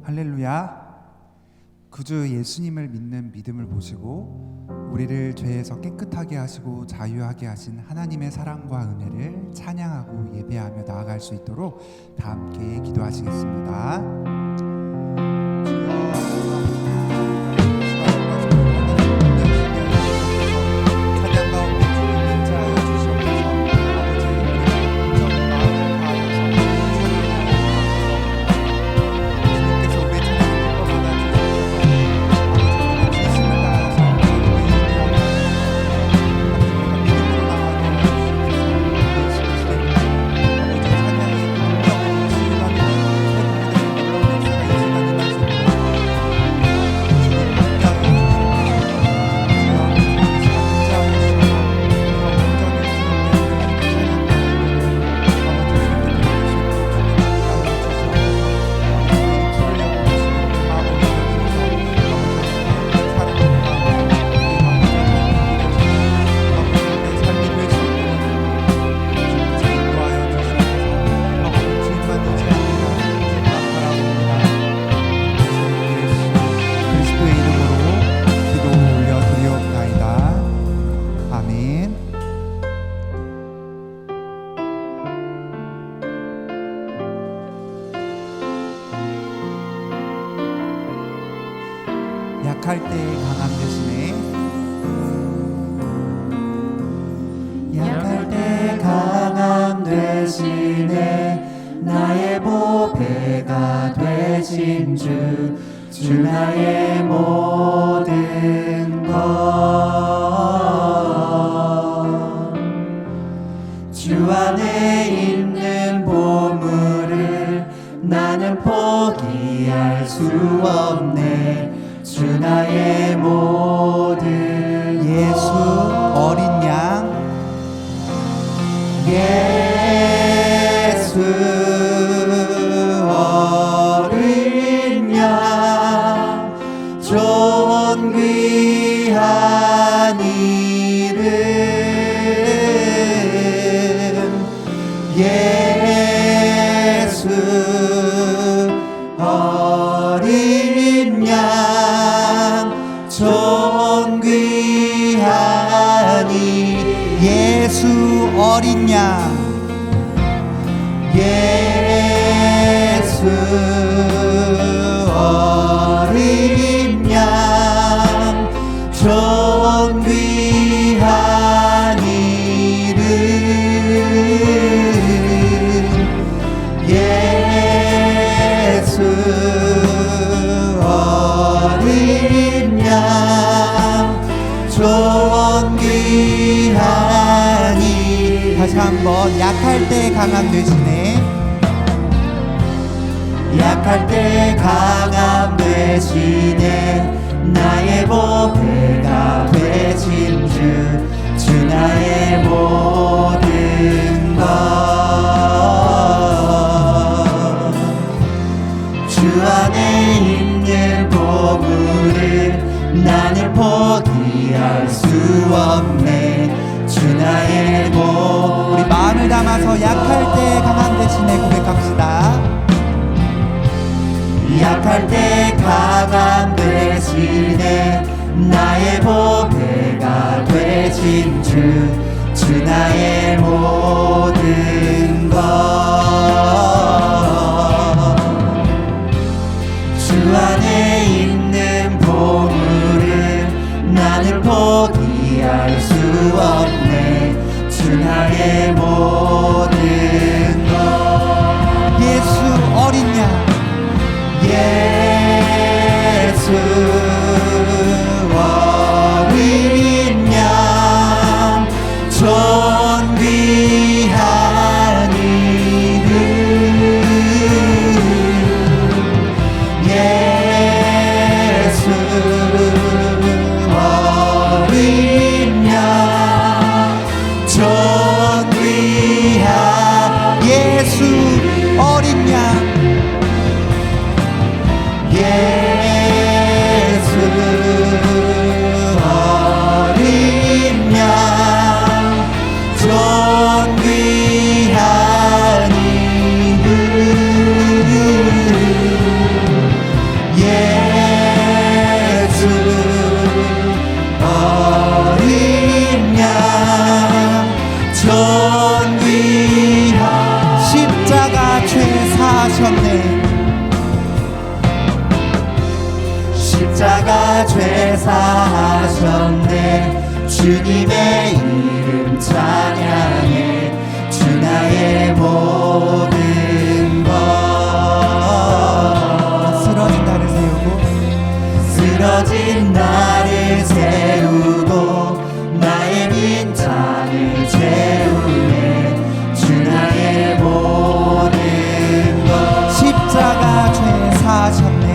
할렐루야. 구주 예수님을 믿는 믿음을 보시고 우리를 죄에서 깨끗하게 하시고 자유하게 하신 하나님의 사랑과 은혜를 찬양하고 예배하며 나아갈 수 있도록 다 함께 기도하시겠습니다. 약할 때 강함 대신에 약할 때 강함 대신에 나의 보배가 되신 주 나의 모든 것 주 안에 있는 보물을 나는 포기할 수 없네 주 나의 모든 예수 어린 양 예수 어린 양 존귀한 이름 예수 어린 양 존귀하니 예수 어린 양 예수 어린 양 존귀한 이름 예수 어린 양 존귀하니 다시 한번 약할 때 강함 대신에 약할 때 강함 대신에 나의 보배가 되신 주 나의 모든 것 주 안에 있는 보물을 나는 포기할 수 없네 주 나의 모든 우리 마음을 담아서 약할 때 강함 대신에 고백합시다. 약할 때 강함 대신에 나의 보배가 되신 주 나의 모든 것 주 안에 있는 보물을 나는 포기할 수 없네 주 나의 모든 것 예수 어린 양 예수 어린 양 존귀한 이름 예수 어린 양 존귀한 예수 어린 양 사하셨네. 십자가 죄 사하셨네. 주님의 이름 찬양해. 주 나의 모든 것. 쓰러진 나를 세우고 쓰러진 나를 세우고 나의 빈잔을 채우네. 주 나의 모든 것. 십자가 죄 사하셨네.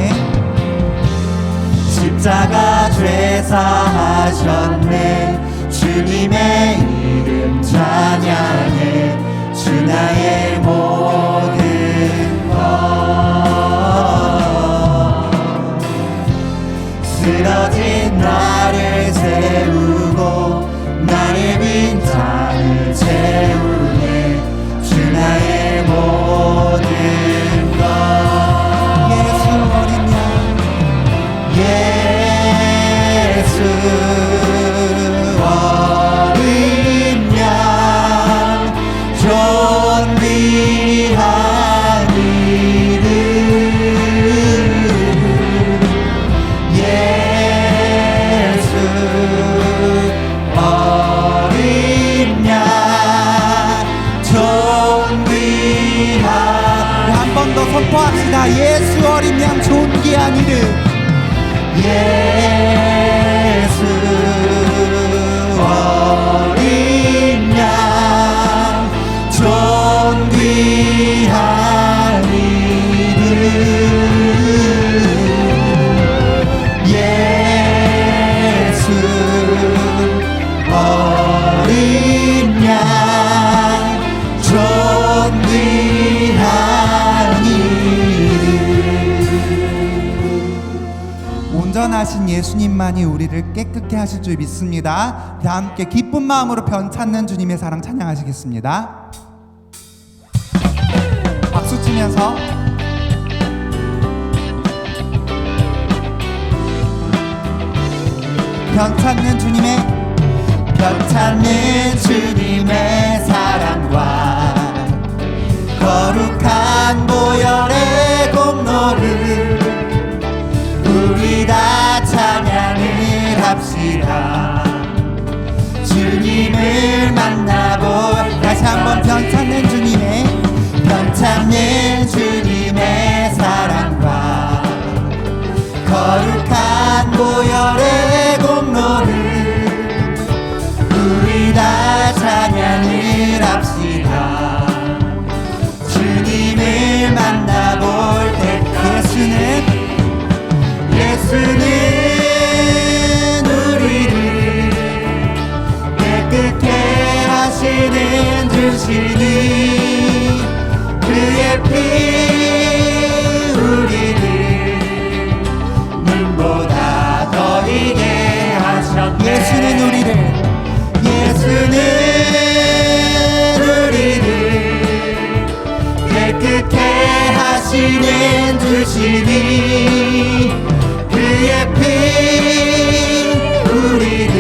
십자가 죄 사하셨네. 주님의 이름 찬양해. 주 나의 모든 것. 쓰러진 나를 세우고 나의 빈잔을 채우네. 주 나의 모든 것. 예수 어린 양 예수 어린 양 존귀한 이름. 예수 어린 양 존귀한. 한 번 더 선포합시다. 예수 어린 양 존귀한 이름. 예수 어린 양 존귀한 이름. 예수 어린 양 존귀한 이름. 온전하신 예수님만이 우리를 깨끗게 하실 줄 믿습니다. 다 함께 기쁜 마음으로 변 찾는 주님의 사랑 찬양하시겠습니다. 박수 치면서 변 찾는 주님의 변 찾는 주님의 사랑과 거룩한 보혈의 공로를 우리 다 찬양을 합시다. 주님을 만나볼. 다시 한번 변 찾는 주님의 변 찾는 주님의 사랑과 거룩한 보혈의 공로를 우리 다 찬양을 합시다. 주님을 만나볼 때 예수는 우리를 깨끗게 하시는 주시니 그의 피 우리를 눈보다 더이게 하셨네. 예수는 우리를 깨끗게 하시는 주시니 그의 피 우리를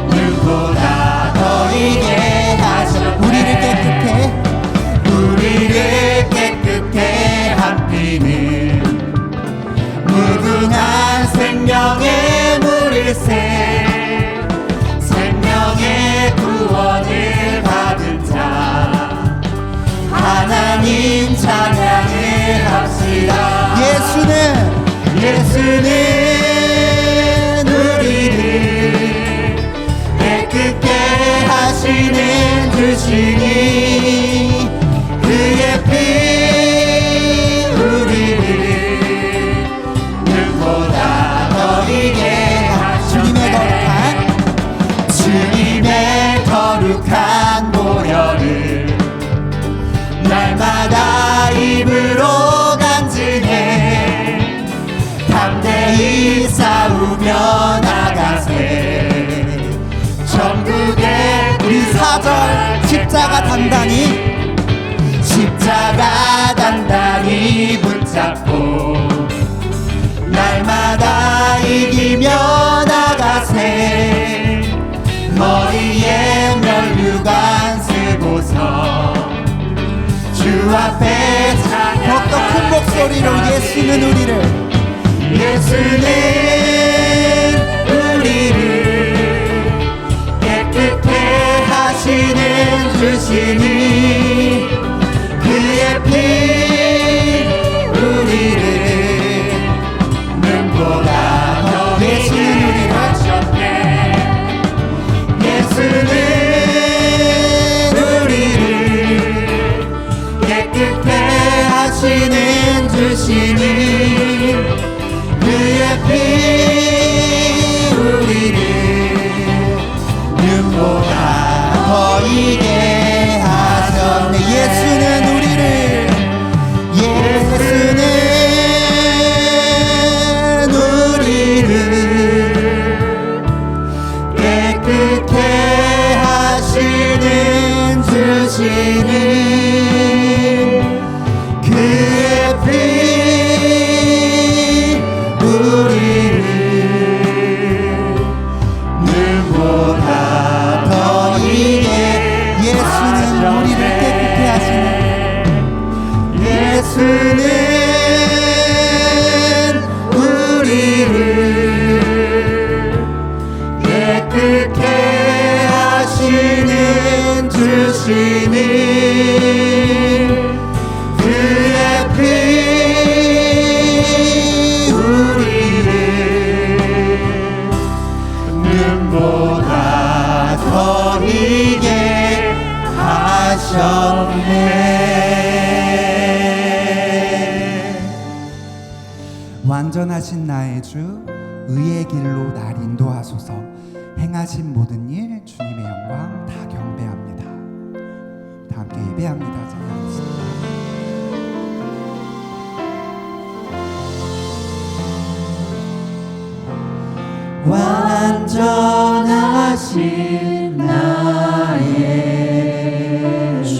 눈보다 더이게 하셨네. 우리를 깨끗게 한 피는 무궁한 생명의 물일새. 생명의 구원을 받은 자 하나님 찬양을 합시다. 예수는 우리를 깨끗게 하시는 주시니 그의 피 우리를 눈보다 더이게 하셨네. 주님의 거룩한 보혈을 날마다 입으로 간증해 담대히 싸우며 나가세. 천국의 우리 4절 십자가 단단히 붙잡고 날마다 이기며 나가세. 머리에 멸류관 쓰고서 주 앞에 소리로 예수는 우리를 예수는 우리를 깨끗해 하시는 주시니 그의 피 우리를 눈보다 더 예수는 우리를 하셨네. 예수는 우리를 깨끗해 하시는 주시니 그의 피 우리를 눈보다 더 이게 하셨네. 예수는 우리를 깨끗해 하시는 주시니 그의 피 우리를 눈보다 더 이게 예수는 우리를 깨끗해 하시는 예수는 우리를 깨끗해 하시는 주시니 그의 피 우리를 눈보다 더 이게 하셨네. 완전하신 나의 주 의의 길로 날 인도하소서. 행하신 모든 일 주님의 영광 다 경배합니다. 다 함께 예배합니다. 찬양하겠습니다. 완전하신 나의 주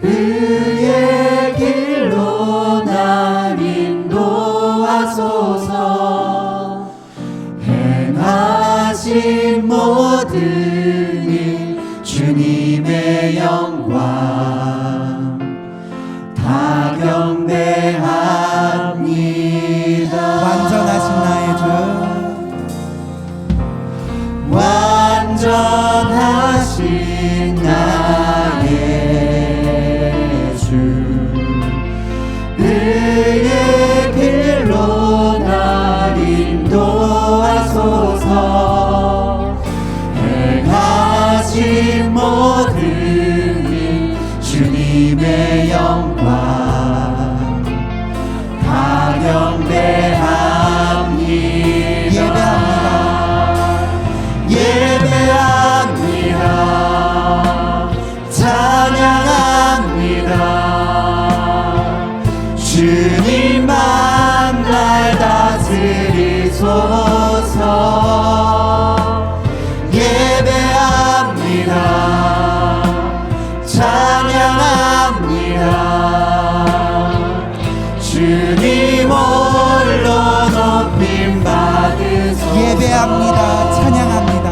의의 길로 날 인도하소서. 행하신 모든 일 주님의 영광 다 경배합니다. 완전하신 나의 주 완전하신 나의 주 의의 길로 날 인도하소서. 행하신 모든 일 주님의 영광 다 경배합니다. 예배합니다. 찬양합니다. 주님만 날 다스리소서. 예배합니다. 찬양합니다. 주님 홀로 높임 받으소서. 예배합니다. 찬양합니다.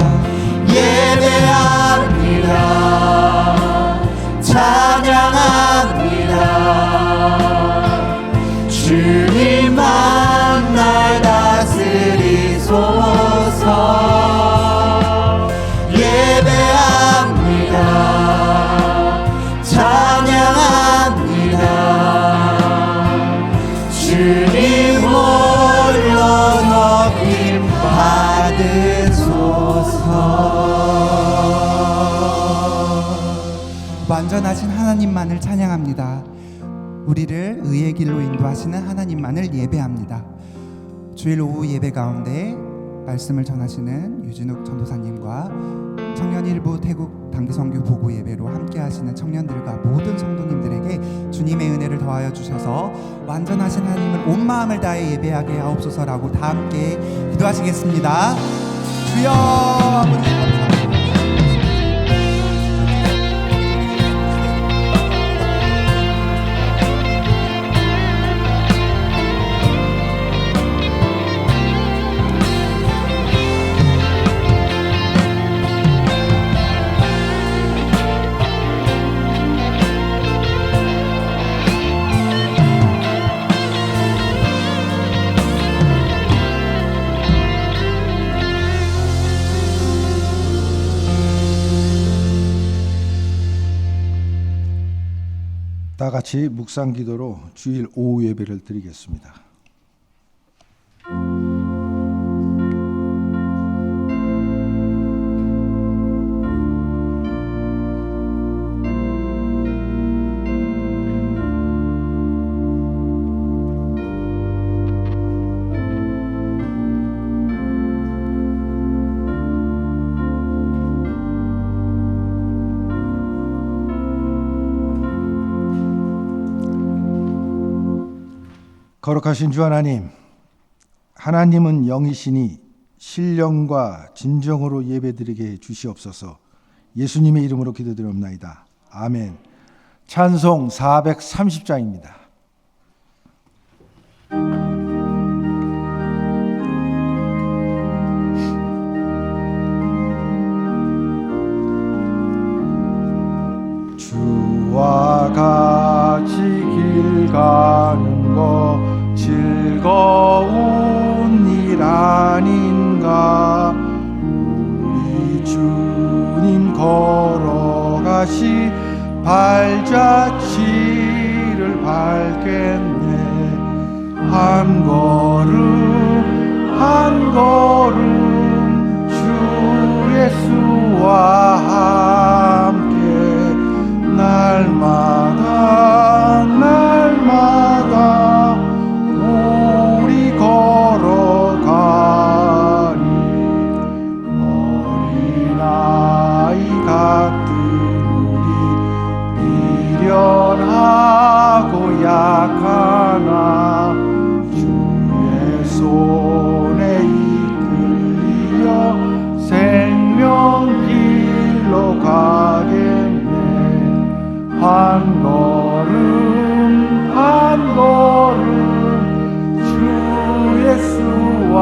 예배합니다. 찬양합니다. 주님만 날 다스리소서. 예배합니다. 찬양합니다. 주님 홀로 높임 받으소서. 완전하신 하나님만을 찬양합니다. 우리를 의의 길로 인도하시는 하나님만을 예배합니다. 주일 오후 예배 가운데 말씀을 전하시는 유진욱 전도사님과 청년 일부 태국 단기선교 보고 예배로 함께 하시는 청년들과 모든 성도님들에게 주님의 은혜를 더하여 주셔서 완전하신 하나님을 온 마음을 다해 예배하게 하옵소서라고 다 함께 기도하시겠습니다. 주여 아버지 감사합니다. 다 같이 묵상 기도로 주일 오후 예배를 드리겠습니다. 거룩하신 주 하나님, 하나님은 영이시니 신령과 진정으로 예배드리게 주시옵소서. 예수님의 이름으로 기도드리옵나이다. 아멘. 찬송 430장입니다. 주와 같이 길 가는 것 즐거운 일 아닌가. 우리 주님 걸어가시 발자취를 밟겠네. 한 걸음 한 걸음 주 예수와 함께 날마다 날마다 우리 걸어가리. 어린아이 같은 우리 미련하고 약하나 주의 손에 이끌려 생명길로 가겠네. 한 걸음 한 걸음 주 예수와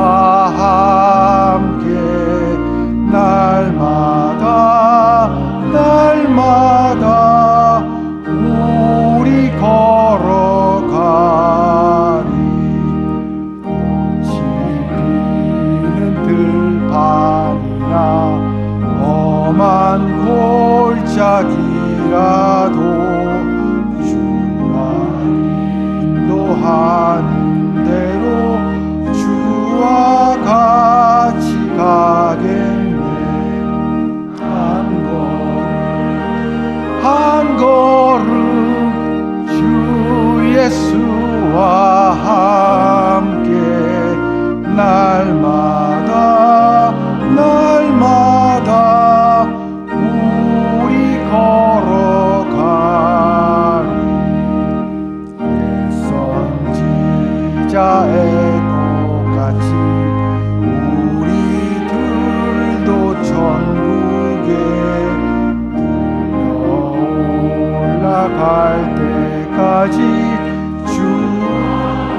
함께 날마다 날마다 우리 걸어가리. 꽃이 피는 들판이나 험한 골짜기라도 주가 인도하는 대로 주와 같이 가겠네. 한 걸음 주 예수와 함께 날마다 날마다 우리 걸어가리. 선지자의 똑같이 우리들도 천국에 올라갈 때까지 주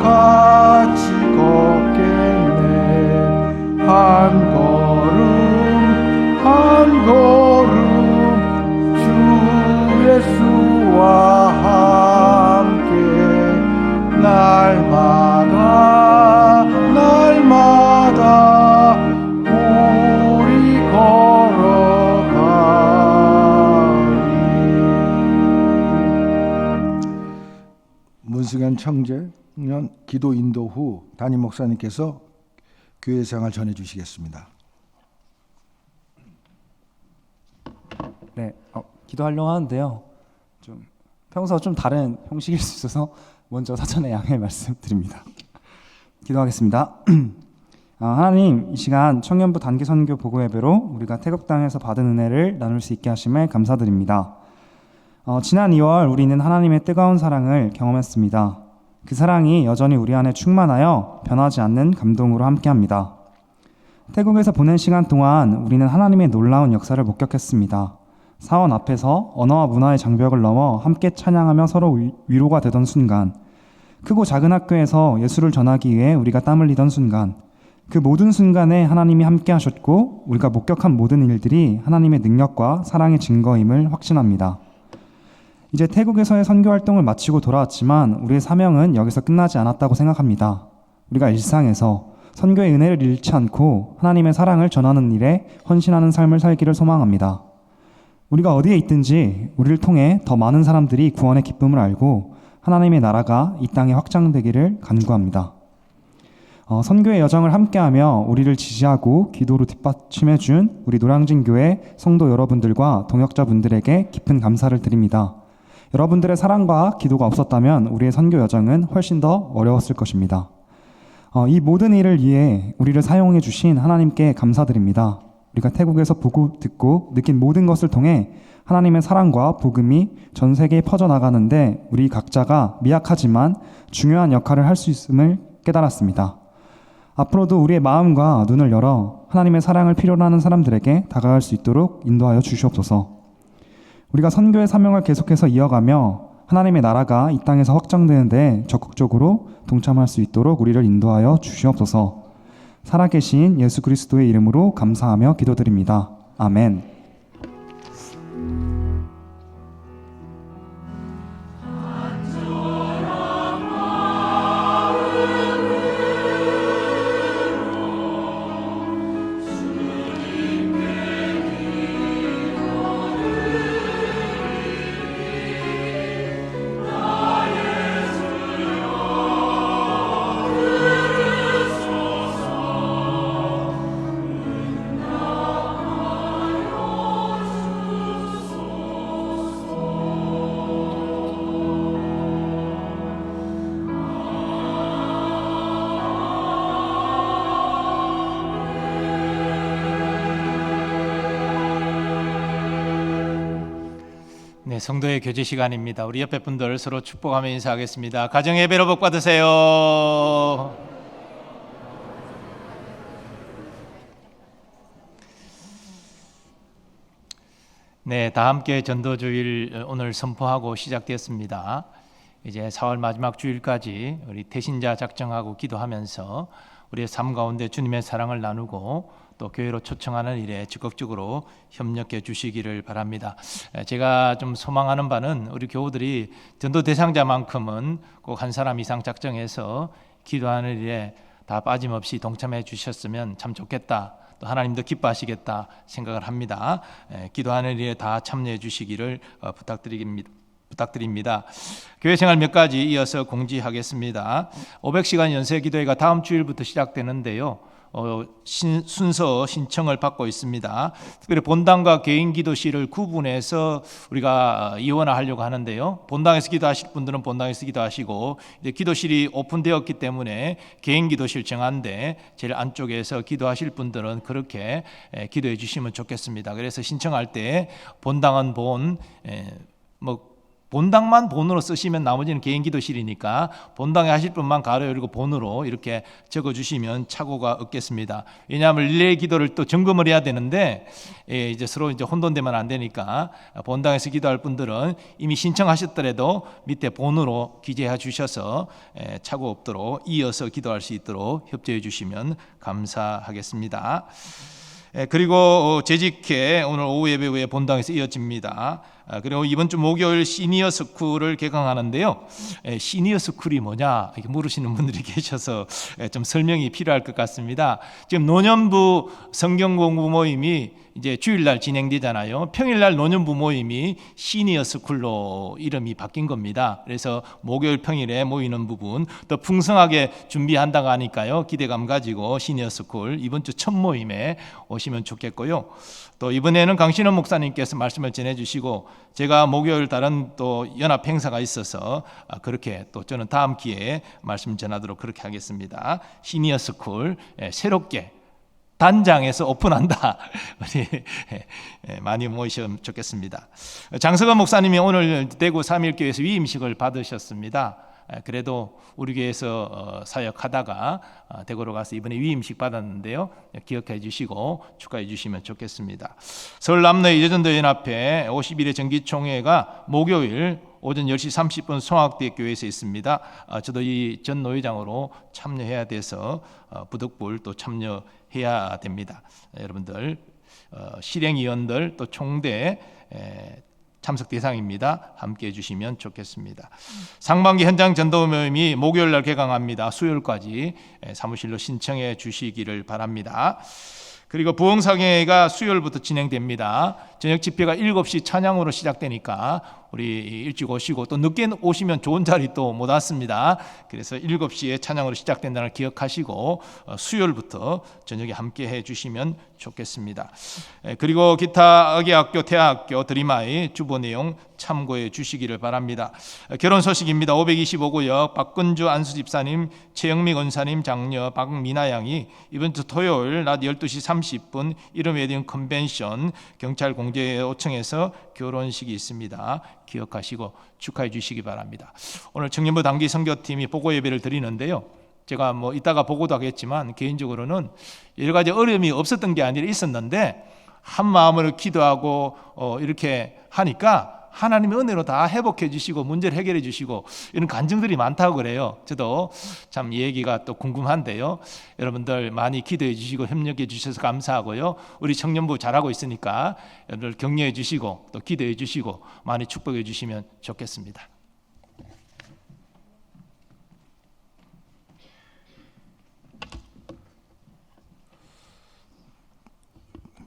같이 걷겠네. 한 걸음 한 걸음 주 예수와 함께 날마다 날마다 우리 걸어가리. 문승현 청년 기도 인도 후 담임 목사님께서 교회 생활 전해 주시겠습니다. 네, 기도하려고 하는데요. 좀 평소와 좀 다른 형식일 수 있어서 먼저 사전에 양해 말씀드립니다. 기도하겠습니다. 하나님, 이 시간 청년부 단기 선교 보고 예배로 우리가 태국 땅에서 받은 은혜를 나눌 수 있게 하심에 감사드립니다. 지난 2월 우리는 하나님의 뜨거운 사랑을 경험했습니다. 그 사랑이 여전히 우리 안에 충만하여 변하지 않는 감동으로 함께합니다. 태국에서 보낸 시간 동안 우리는 하나님의 놀라운 역사를 목격했습니다. 사원 앞에서 언어와 문화의 장벽을 넘어 함께 찬양하며 서로 위로가 되던 순간, 크고 작은 학교에서 예수를 전하기 위해 우리가 땀 흘리던 순간, 그 모든 순간에 하나님이 함께 하셨고 우리가 목격한 모든 일들이 하나님의 능력과 사랑의 증거임을 확신합니다. 이제 태국에서의 선교 활동을 마치고 돌아왔지만 우리의 사명은 여기서 끝나지 않았다고 생각합니다. 우리가 일상에서 선교의 은혜를 잃지 않고 하나님의 사랑을 전하는 일에 헌신하는 삶을 살기를 소망합니다. 우리가 어디에 있든지 우리를 통해 더 많은 사람들이 구원의 기쁨을 알고 하나님의 나라가 이 땅에 확장되기를 간구합니다. 선교의 여정을 함께하며 우리를 지지하고 기도로 뒷받침해준 우리 노량진교회 성도 여러분들과 동역자분들에게 깊은 감사를 드립니다. 여러분들의 사랑과 기도가 없었다면 우리의 선교 여정은 훨씬 더 어려웠을 것입니다. 이 모든 일을 위해 우리를 사용해 주신 하나님께 감사드립니다. 우리가 태국에서 보고 듣고 느낀 모든 것을 통해 하나님의 사랑과 복음이 전 세계에 퍼져나가는데 우리 각자가 미약하지만 중요한 역할을 할 수 있음을 깨달았습니다. 앞으로도 우리의 마음과 눈을 열어 하나님의 사랑을 필요로 하는 사람들에게 다가갈 수 있도록 인도하여 주시옵소서. 우리가 선교의 사명을 계속해서 이어가며 하나님의 나라가 이 땅에서 확장되는데 적극적으로 동참할 수 있도록 우리를 인도하여 주시옵소서. 살아계신 예수 그리스도의 이름으로 감사하며 기도드립니다. 아멘. 네, 성도의 교제 시간입니다. 우리 옆에 분들 서로 축복하며 인사하겠습니다. 가정 예배로 복 받으세요. 네, 다 함께 전도주일 오늘 선포하고 시작되었습니다. 이제 4월 마지막 주일까지 우리 대신자 작정하고 기도하면서 우리의 삶 가운데 주님의 사랑을 나누고 또 교회로 초청하는 일에 적극적으로 협력해 주시기를 바랍니다. 제가 좀 소망하는 바는 우리 교우들이 전도 대상자만큼은 꼭 한 사람 이상 작정해서 기도하는 일에 다 빠짐없이 동참해 주셨으면 참 좋겠다. 또 하나님도 기뻐하시겠다 생각을 합니다. 기도하는 일에 다 참여해 주시기를 부탁드립니다. 교회 생활 몇 가지 이어서 공지하겠습니다. 500시간 연세 기도회가 다음 주일부터 시작되는데요. 순서 신청을 받고 있습니다. 특별히 본당과 개인 기도실을 구분해서 우리가 이원화하려고 하는데요. 본당에서 기도하실 분들은 본당에서 기도하시고, 이제 기도실이 오픈되었기 때문에 개인 기도실 정한데 제일 안쪽에서 기도하실 분들은 그렇게 기도해 주시면 좋겠습니다. 그래서 신청할 때 본당은 본당만 본으로 쓰시면 나머지는 개인 기도실이니까 본당에 하실 분만 가로 열고 본으로 이렇게 적어주시면 착오가 없겠습니다. 왜냐하면 릴레이 기도를 또 점검을 해야 되는데 이제 서로 혼돈되면 안 되니까 본당에서 기도할 분들은 이미 신청하셨더라도 밑에 본으로 기재해 주셔서 착오 없도록 이어서 기도할 수 있도록 협조해 주시면 감사하겠습니다. 그리고 재직회 오늘 오후 예배 후에 본당에서 이어집니다. 그리고 이번 주 목요일 시니어 스쿨을 개강하는데요. 시니어 스쿨이 뭐냐 이렇게 물으시는 분들이 계셔서 좀 설명이 필요할 것 같습니다. 지금 노년부 성경 공부 모임이 이제 주일날 진행되잖아요. 평일날 노년부 모임이 시니어 스쿨로 이름이 바뀐 겁니다. 그래서 목요일 평일에 모이는 부분 더 풍성하게 준비한다고 하니까요. 기대감 가지고 시니어 스쿨 이번 주 첫 모임에 오시면 좋겠고요. 또 이번에는 강신원 목사님께서 말씀을 전해주시고 제가 목요일 다른 또 연합 행사가 있어서 그렇게 또 저는 다음 기회에 말씀 전하도록 그렇게 하겠습니다. 시니어 스쿨 새롭게 단장에서 오픈한다. 많이 모이시면 좋겠습니다. 장석원 목사님이 오늘 대구 3.1교회에서 위임식을 받으셨습니다. 그래도 우리 교회에서 사역하다가 대구로 가서 이번에 위임식 받았는데요. 기억해 주시고 축하해 주시면 좋겠습니다. 서울 남로의 여전도연합회 51회 정기총회가 목요일 오전 10시 30분 송악대교회에서 있습니다. 저도 이 전 노회장으로 참여해야 돼서 부득불 또 참여해야 됩니다. 여러분들 실행위원들 또 총대 참석 대상입니다. 함께해 주시면 좋겠습니다. 상반기 현장 전도 모임이 목요일 날 개강합니다. 수요일까지 사무실로 신청해 주시기를 바랍니다. 그리고 부흥성회가 수요일부터 진행됩니다. 저녁 집회가 7시 찬양으로 시작되니까 우리 일찍 오시고, 또 늦게 오시면 좋은 자리 또 못 왔습니다. 그래서 7시에 찬양으로 시작된다는 걸 기억하시고 수요일부터 저녁에 함께 해 주시면 좋겠습니다. 그리고 기타 의계학교, 대학교, 드리마이 주보 내용 참고해 주시기를 바랍니다. 결혼 소식입니다. 525구역 박근주 안수 집사님, 최영미 권사님 장녀 박미나 양이 이번 주 토요일 낮 12시 30분 이름 웨딩 컨벤션 경찰 공제 요청해서 결혼식이 있습니다. 기억하시고 축하해 주시기 바랍니다. 오늘 청년부 단기 선교팀이 보고 예배를 드리는데요. 제가 뭐 이따가 보고도 하겠지만 개인적으로는 여러 가지 어려움이 없었던 게 아니라 있었는데, 한 마음으로 기도하고 이렇게 하니까 하나님의 은혜로 다 회복해 주시고 문제를 해결해 주시고 이런 간증들이 많다고 그래요. 저도 참 이 얘기가 또 궁금한데요. 여러분들 많이 기도해 주시고 협력해 주셔서 감사하고요. 우리 청년부 잘하고 있으니까 여러분들 격려해 주시고 또 기도해 주시고 많이 축복해 주시면 좋겠습니다.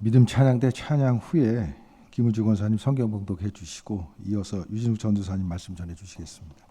믿음 찬양대 찬양 후에 김우주 권사님 성경 봉독해 주시고 이어서 유진욱 전도사님 말씀 전해 주시겠습니다.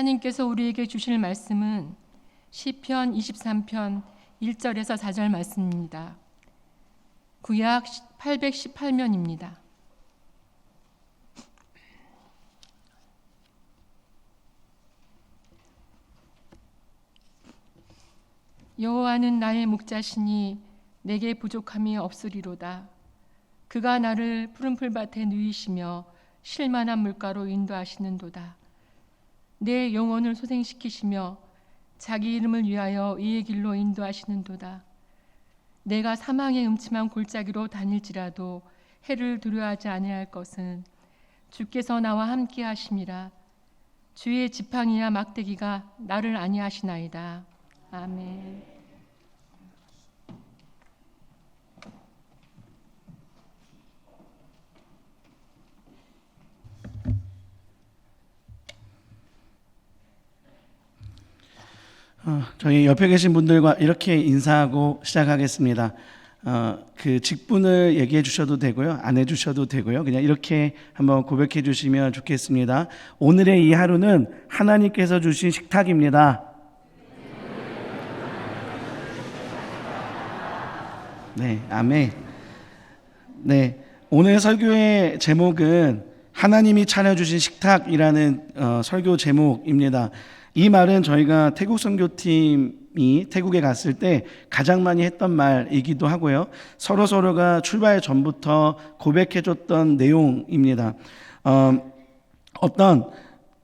하나님께서 우리에게 주실 말씀은 시편 23편 1절에서 4절 말씀입니다. 구약 818면입니다. 여호와는 나의 목자시니 내게 부족함이 없으리로다. 그가 나를 푸른 풀밭에 누이시며 쉴만한 물가로 인도하시는도다. 내 영혼을 소생시키시며 자기 이름을 위하여 이의 길로 인도하시는도다. 내가 사망의 음침한 골짜기로 다닐지라도 해를 두려워하지 아니할 것은 주께서 나와 함께 하심이라. 주의 지팡이와 막대기가 나를 안위하시나이다. 아멘. 저희 옆에 계신 분들과 이렇게 인사하고 시작하겠습니다. 그 직분을 얘기해 주셔도 되고요, 안 해주셔도 되고요. 그냥 이렇게 한번 고백해 주시면 좋겠습니다. 오늘의 이 하루는 하나님께서 주신 식탁입니다. 네, 아멘. 네, 오늘 설교의 제목은 하나님이 차려주신 식탁이라는 설교 제목입니다. 이 말은 저희가 태국 선교팀이 태국에 갔을 때 가장 많이 했던 말이기도 하고요. 서로가 출발 전부터 고백해줬던 내용입니다.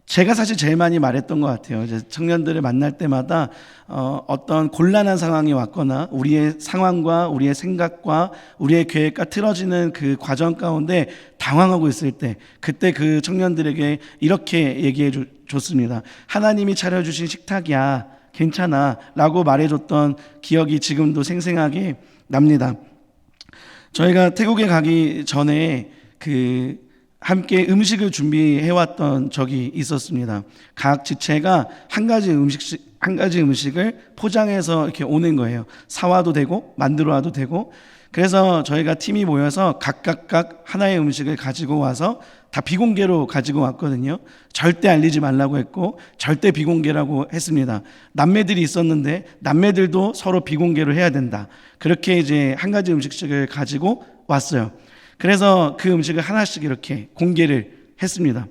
제가 사실 제일 많이 말했던 것 같아요. 이제 청년들을 만날 때마다 어떤 곤란한 상황이 왔거나 우리의 상황과 우리의 생각과 우리의 계획과 틀어지는 그 과정 가운데 당황하고 있을 때, 그때 그 청년들에게 이렇게 얘기해 줬습니다. 하나님이 차려주신 식탁이야, 괜찮아 라고 말해줬던 기억이 지금도 생생하게 납니다. 저희가 태국에 가기 전에 함께 음식을 준비해왔던 적이 있었습니다. 각 지체가 한 가지 음식을 포장해서 이렇게 오는 거예요. 사와도 되고 만들어 와도 되고. 그래서 저희가 팀이 모여서 각각 하나의 음식을 가지고 와서 다 비공개로 가지고 왔거든요. 절대 알리지 말라고 했고 절대 비공개라고 했습니다. 남매들이 있었는데 남매들도 서로 비공개로 해야 된다. 그렇게 이제 한 가지 음식씩을 가지고 왔어요. 그래서 그 음식을 하나씩 이렇게 공개를 했습니다.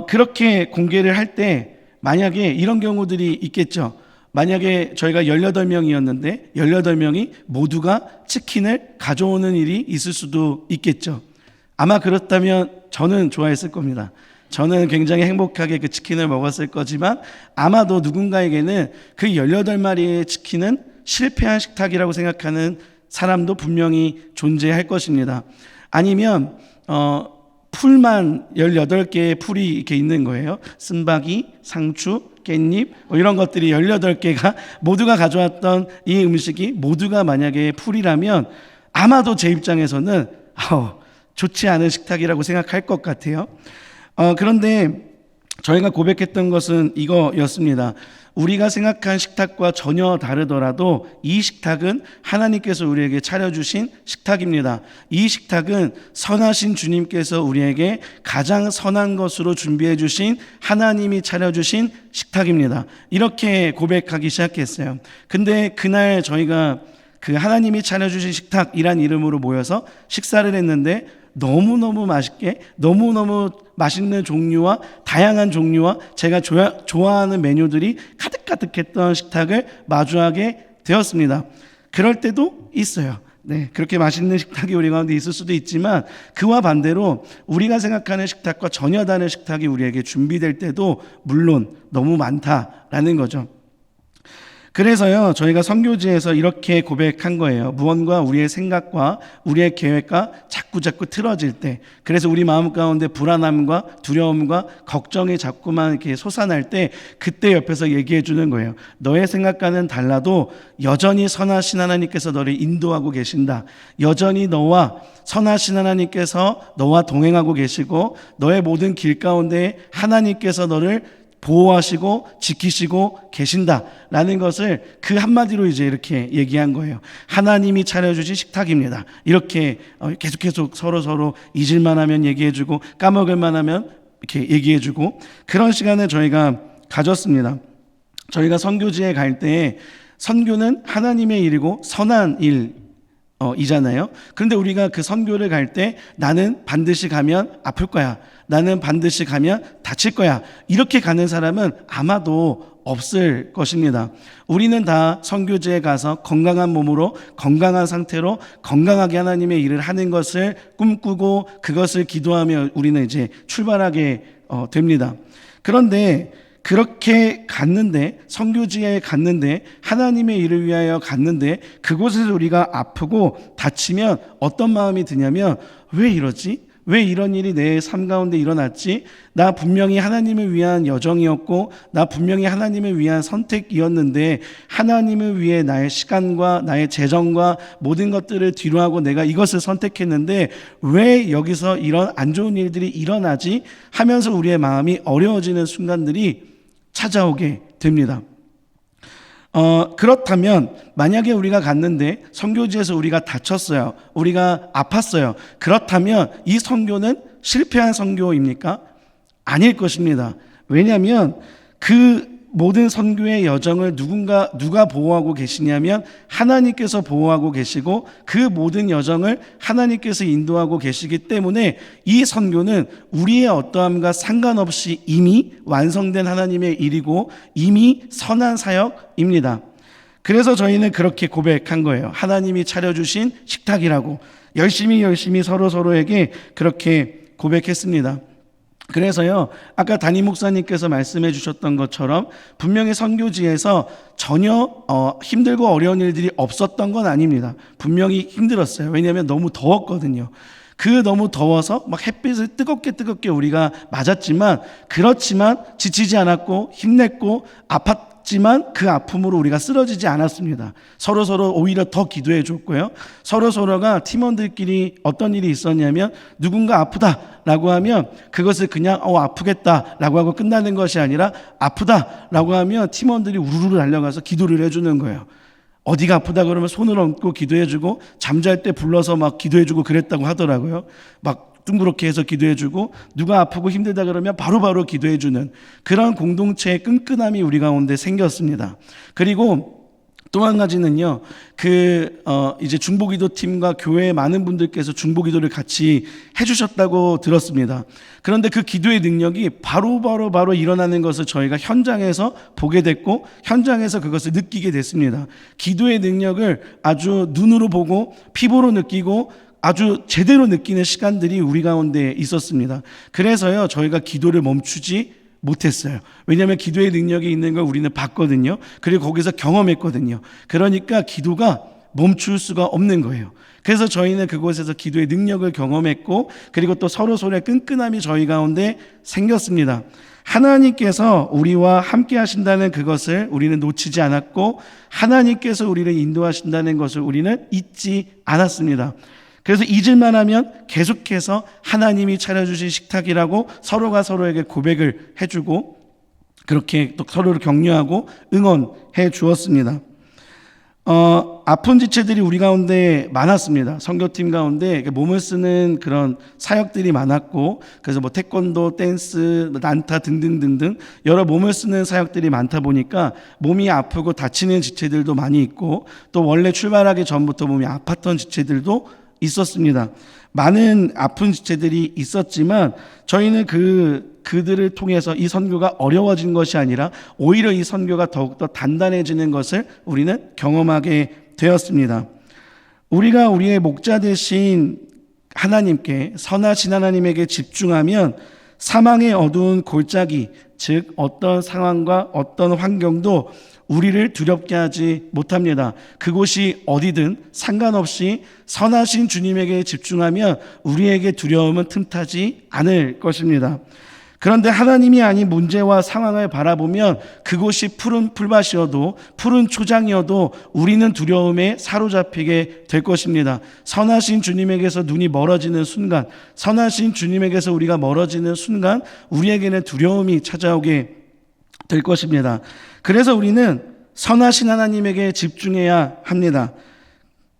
그렇게 공개를 할 때 만약에 이런 경우들이 있겠죠. 만약에 저희가 18명이었는데 18명이 모두가 치킨을 가져오는 일이 있을 수도 있겠죠. 아마 그렇다면 저는 좋아했을 겁니다. 저는 굉장히 행복하게 그 치킨을 먹었을 거지만 아마도 누군가에게는 그 18마리의 치킨은 실패한 식탁이라고 생각하는 사람도 분명히 존재할 것입니다. 아니면 풀만 18개의 풀이 이렇게 있는 거예요. 쓴바귀, 상추, 깻잎 이런 것들이 18개가 모두가 가져왔던 이 음식이 모두가 만약에 풀이라면 아마도 제 입장에서는 좋지 않은 식탁이라고 생각할 것 같아요. 그런데 저희가 고백했던 것은 이거였습니다. 우리가 생각한 식탁과 전혀 다르더라도 이 식탁은 하나님께서 우리에게 차려주신 식탁입니다. 이 식탁은 선하신 주님께서 우리에게 가장 선한 것으로 준비해 주신 하나님이 차려주신 식탁입니다. 이렇게 고백하기 시작했어요. 근데 그날 저희가 그 하나님이 차려주신 식탁이란 이름으로 모여서 식사를 했는데 너무너무 맛있게, 너무너무 맛있는 종류와 다양한 종류와 제가 좋아하는 메뉴들이 가득가득했던 식탁을 마주하게 되었습니다. 그럴 때도 있어요. 네, 그렇게 맛있는 식탁이 우리 가운데 있을 수도 있지만 그와 반대로 우리가 생각하는 식탁과 전혀 다른 식탁이 우리에게 준비될 때도 물론 너무 많다라는 거죠. 그래서요, 저희가 선교지에서 이렇게 고백한 거예요. 무언가 우리의 생각과 우리의 계획과 자꾸 틀어질 때, 그래서 우리 마음 가운데 불안함과 두려움과 걱정이 자꾸만 이렇게 솟아날 때, 그때 옆에서 얘기해 주는 거예요. 너의 생각과는 달라도 여전히 선하신 하나님께서 너를 인도하고 계신다. 여전히 너와 선하신 하나님께서 너와 동행하고 계시고, 너의 모든 길 가운데 하나님께서 너를 보호하시고 지키시고 계신다라는 것을 그 한마디로 이제 이렇게 얘기한 거예요. 하나님이 차려주신 식탁입니다. 이렇게 계속 서로 잊을만 하면 얘기해주고 까먹을만 하면 이렇게 얘기해주고 그런 시간을 저희가 가졌습니다. 저희가 선교지에 갈 때 선교는 하나님의 일이고 선한 이잖아요. 그런데 우리가 그 선교를 갈 때 나는 반드시 가면 아플 거야. 나는 반드시 가면 다칠 거야. 이렇게 가는 사람은 아마도 없을 것입니다. 우리는 다 선교지에 가서 건강한 몸으로 건강한 상태로 건강하게 하나님의 일을 하는 것을 꿈꾸고 그것을 기도하며 우리는 이제 출발하게 됩니다. 그런데 그렇게 갔는데, 선교지에 갔는데, 하나님의 일을 위하여 갔는데, 그곳에서 우리가 아프고 다치면 어떤 마음이 드냐면, 왜 이러지? 왜 이런 일이 내 삶 가운데 일어났지? 나 분명히 하나님을 위한 여정이었고, 나 분명히 하나님을 위한 선택이었는데, 하나님을 위해 나의 시간과 나의 재정과 모든 것들을 뒤로하고 내가 이것을 선택했는데 왜 여기서 이런 안 좋은 일들이 일어나지? 하면서 우리의 마음이 어려워지는 순간들이 찾아오게 됩니다. 그렇다면 만약에 우리가 갔는데 선교지에서 우리가 다쳤어요. 우리가 아팠어요. 그렇다면 이 선교는 실패한 선교입니까? 아닐 것입니다. 왜냐하면 그 모든 선교의 여정을 누가 보호하고 계시냐면 하나님께서 보호하고 계시고 그 모든 여정을 하나님께서 인도하고 계시기 때문에 이 선교는 우리의 어떠함과 상관없이 이미 완성된 하나님의 일이고 이미 선한 사역입니다. 그래서 저희는 그렇게 고백한 거예요. 하나님이 차려주신 식탁이라고 열심히 서로에게 그렇게 고백했습니다. 그래서요, 아까 담임 목사님께서 말씀해 주셨던 것처럼 분명히 선교지에서 전혀 힘들고 어려운 일들이 없었던 건 아닙니다. 분명히 힘들었어요. 왜냐하면 너무 더웠거든요. 그 너무 더워서 막 햇빛을 뜨겁게 우리가 맞았지만, 그렇지만 지치지 않았고 힘냈고 아팠지만 그 아픔으로 우리가 쓰러지지 않았습니다. 서로 오히려 더 기도해 줬고요. 서로가 팀원들끼리 어떤 일이 있었냐면, 누군가 아프다라고 하면 그것을 그냥 아프겠다라고 하고 끝나는 것이 아니라, 아프다라고 하면 팀원들이 우르르 달려가서 기도를 해주는 거예요. 어디가 아프다 그러면 손을 얹고 기도해주고, 잠잘 때 불러서 막 기도해주고 그랬다고 하더라고요. 막 둥그렇게 해서 기도해주고, 누가 아프고 힘들다 그러면 바로바로 기도해주는 그런 공동체의 끈끈함이 우리 가운데 생겼습니다. 그리고 또 한 가지는요, 이제 중보기도 팀과 교회의 많은 분들께서 중보기도를 같이 해주셨다고 들었습니다. 그런데 그 기도의 능력이 바로 일어나는 것을 저희가 현장에서 보게 됐고, 현장에서 그것을 느끼게 됐습니다. 기도의 능력을 아주 눈으로 보고 피부로 느끼고 아주 제대로 느끼는 시간들이 우리 가운데 있었습니다. 그래서요, 저희가 기도를 멈추지 못했어요. 왜냐하면 기도의 능력이 있는 걸 우리는 봤거든요. 그리고 거기서 경험했거든요. 그러니까 기도가 멈출 수가 없는 거예요. 그래서 저희는 그곳에서 기도의 능력을 경험했고, 그리고 또 서로의 끈끈함이 저희 가운데 생겼습니다. 하나님께서 우리와 함께 하신다는 그것을 우리는 놓치지 않았고, 하나님께서 우리를 인도하신다는 것을 우리는 잊지 않았습니다. 그래서 잊을만 하면 계속해서 하나님이 차려주신 식탁이라고 서로가 서로에게 고백을 해주고, 그렇게 또 서로를 격려하고 응원해 주었습니다. 아픈 지체들이 우리 가운데 많았습니다. 선교팀 가운데 몸을 쓰는 그런 사역들이 많았고, 그래서 뭐 태권도, 댄스, 난타 등등 여러 몸을 쓰는 사역들이 많다 보니까 몸이 아프고 다치는 지체들도 많이 있고, 또 원래 출발하기 전부터 몸이 아팠던 지체들도 있었습니다. 많은 아픈 지체들이 있었지만 저희는 그들을 통해서 이 선교가 어려워진 것이 아니라 오히려 이 선교가 더욱더 단단해지는 것을 우리는 경험하게 되었습니다. 우리가 우리의 목자 되신 하나님께, 선하신 하나님에게 집중하면 사망의 어두운 골짜기, 즉 어떤 상황과 어떤 환경도 우리를 두렵게 하지 못합니다. 그곳이 어디든 상관없이 선하신 주님에게 집중하면 우리에게 두려움은 틈타지 않을 것입니다. 그런데 하나님이 아닌 문제와 상황을 바라보면 그곳이 푸른 풀밭이어도 푸른 초장이어도 우리는 두려움에 사로잡히게 될 것입니다. 선하신 주님에게서 눈이 멀어지는 순간, 선하신 주님에게서 우리가 멀어지는 순간 우리에게는 두려움이 찾아오게 될 것입니다. 그래서 우리는 선하신 하나님에게 집중해야 합니다.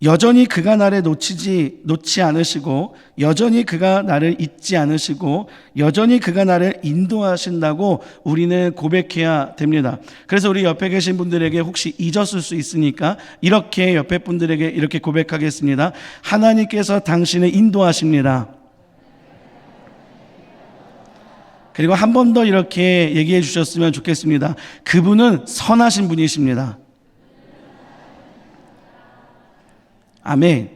여전히 그가 나를 놓지 않으시고, 여전히 그가 나를 잊지 않으시고, 여전히 그가 나를 인도하신다고 우리는 고백해야 됩니다. 그래서 우리 옆에 계신 분들에게 혹시 잊었을 수 있으니까 이렇게 옆에 분들에게 이렇게 고백하겠습니다. 하나님께서 당신을 인도하십니다. 그리고 한 번 더 이렇게 얘기해 주셨으면 좋겠습니다. 그분은 선하신 분이십니다. 아멘.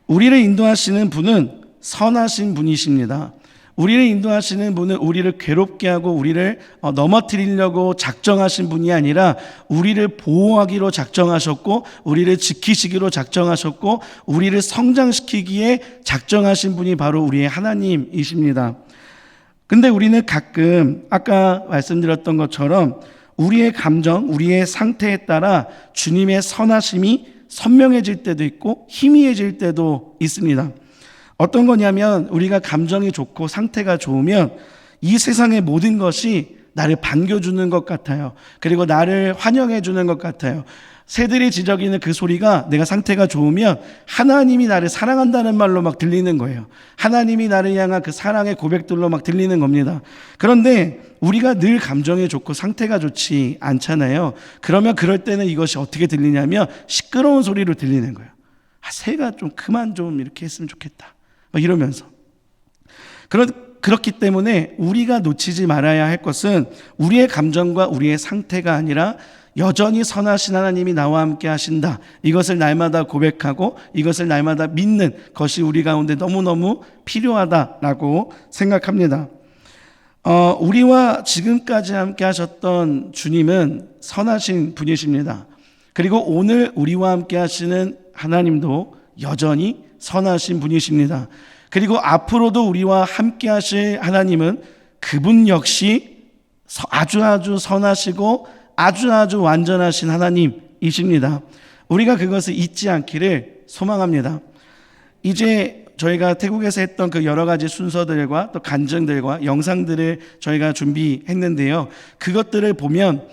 우리를 인도하시는 분은 선하신 분이십니다. 우리를 인도하시는 분은 우리를 괴롭게 하고 우리를 넘어뜨리려고 작정하신 분이 아니라 우리를 보호하기로 작정하셨고 우리를 지키시기로 작정하셨고 우리를 성장시키기에 작정하신 분이 바로 우리의 하나님이십니다. 근데 우리는 가끔 아까 말씀드렸던 것처럼 우리의 감정, 우리의 상태에 따라 주님의 선하심이 선명해질 때도 있고 희미해질 때도 있습니다. 어떤 거냐면 우리가 감정이 좋고 상태가 좋으면 이 세상의 모든 것이 나를 반겨주는 것 같아요. 그리고 나를 환영해주는 것 같아요. 새들이 지저귀는 그 소리가 내가 상태가 좋으면 하나님이 나를 사랑한다는 말로 막 들리는 거예요. 하나님이 나를 향한 그 사랑의 고백들로 막 들리는 겁니다. 그런데 우리가 늘 감정이 좋고 상태가 좋지 않잖아요. 그러면 그럴 때는 이것이 어떻게 들리냐면 시끄러운 소리로 들리는 거예요. 새가 좀 그만 좀 이렇게 했으면 좋겠다 막 이러면서. 그렇기 때문에 우리가 놓치지 말아야 할 것은 우리의 감정과 우리의 상태가 아니라 여전히 선하신 하나님이 나와 함께 하신다. 이것을 날마다 고백하고 이것을 날마다 믿는 것이 우리 가운데 너무너무 필요하다라고 생각합니다. 우리와 지금까지 함께 하셨던 주님은 선하신 분이십니다. 그리고 오늘 우리와 함께 하시는 하나님도 여전히 선하신 분이십니다. 그리고 앞으로도 우리와 함께 하실 하나님은 그분 역시 아주 선하시고 아주 완전하신 하나님이십니다. 우리가 그것을 잊지 않기를 소망합니다. 이제 저희가 태국에서 했던 그 여러 가지 순서들과 또 간증들과 영상들을 저희가 준비했는데요. 그것들을 보면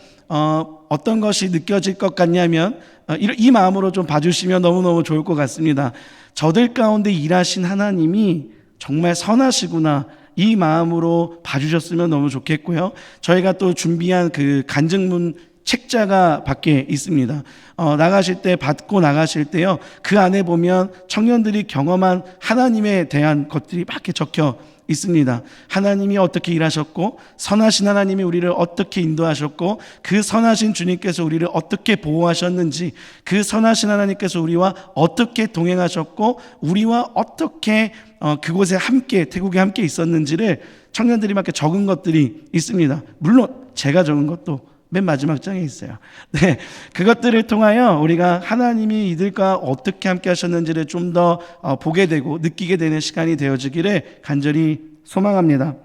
어떤 것이 느껴질 것 같냐면 이 마음으로 좀 봐주시면 너무너무 좋을 것 같습니다. 저들 가운데 일하신 하나님이 정말 선하시구나, 이 마음으로 봐주셨으면 너무 좋겠고요. 저희가 또 준비한 그 간증문 책자가 밖에 있습니다. 나가실 때, 받고 나가실 때요, 그 안에 보면 청년들이 경험한 하나님에 대한 것들이 막 이렇게 적혀 있습니다. 하나님이 어떻게 일하셨고, 선하신 하나님이 우리를 어떻게 인도하셨고, 그 선하신 주님께서 우리를 어떻게 보호하셨는지, 그 선하신 하나님께서 우리와 어떻게 동행하셨고, 우리와 어떻게 그곳에 함께, 태국에 함께 있었는지를 청년들이 막 이렇게 적은 것들이 있습니다. 물론 제가 적은 것도 맨 마지막 장에 있어요. 네, 그것들을 통하여 우리가 하나님이 이들과 어떻게 함께 하셨는지를 좀 더 보게 되고 느끼게 되는 시간이 되어지기를 간절히 소망합니다.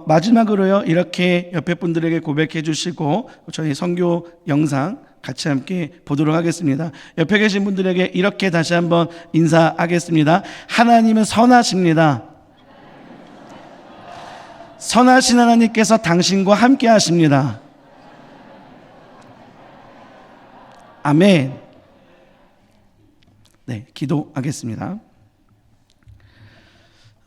마지막으로요, 이렇게 옆에 분들에게 고백해 주시고 저희 선교 영상 같이 함께 보도록 하겠습니다. 옆에 계신 분들에게 이렇게 다시 한번 인사하겠습니다. 하나님은 선하십니다. 선하신 하나님께서 당신과 함께 하십니다. 아멘. 네, 기도하겠습니다.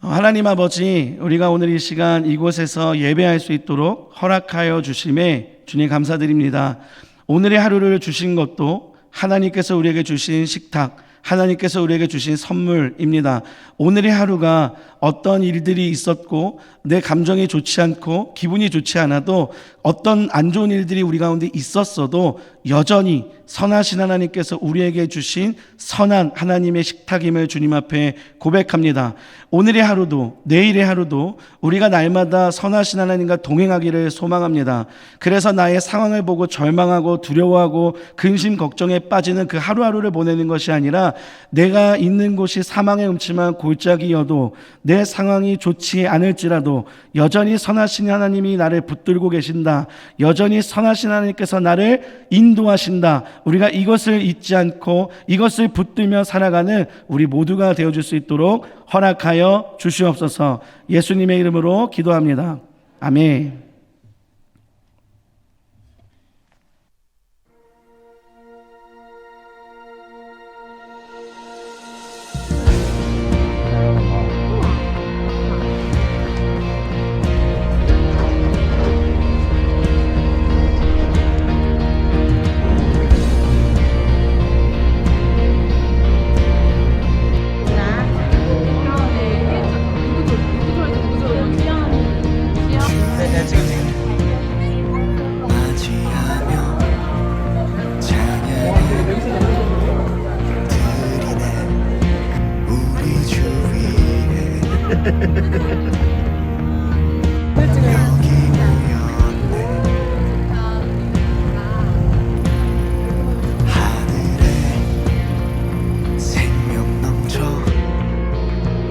하나님 아버지, 우리가 오늘 이 시간 이곳에서 예배할 수 있도록 허락하여 주심에 주님 감사드립니다. 오늘의 하루를 주신 것도 하나님께서 우리에게 주신 식탁, 하나님께서 우리에게 주신 선물입니다. 오늘의 하루가 어떤 일들이 있었고 내 감정이 좋지 않고 기분이 좋지 않아도 어떤 안 좋은 일들이 우리 가운데 있었어도 여전히 선하신 하나님께서 우리에게 주신 선한 하나님의 식탁임을 주님 앞에 고백합니다. 오늘의 하루도 내일의 하루도 우리가 날마다 선하신 하나님과 동행하기를 소망합니다. 그래서 나의 상황을 보고 절망하고 두려워하고 근심 걱정에 빠지는 그 하루하루를 보내는 것이 아니라 내가 있는 곳이 사망의 음침한 골짜기여도 내 상황이 좋지 않을지라도 여전히 선하신 하나님이 나를 붙들고 계신다. 여전히 선하신 하나님께서 나를 인도하신다. 우리가 이것을 잊지 않고 이것을 붙들며 살아가는 우리 모두가 되어줄 수 있도록 허락하여 주시옵소서. 예수님의 이름으로 기도합니다. 아멘. 네, 지금 생명 넘쳐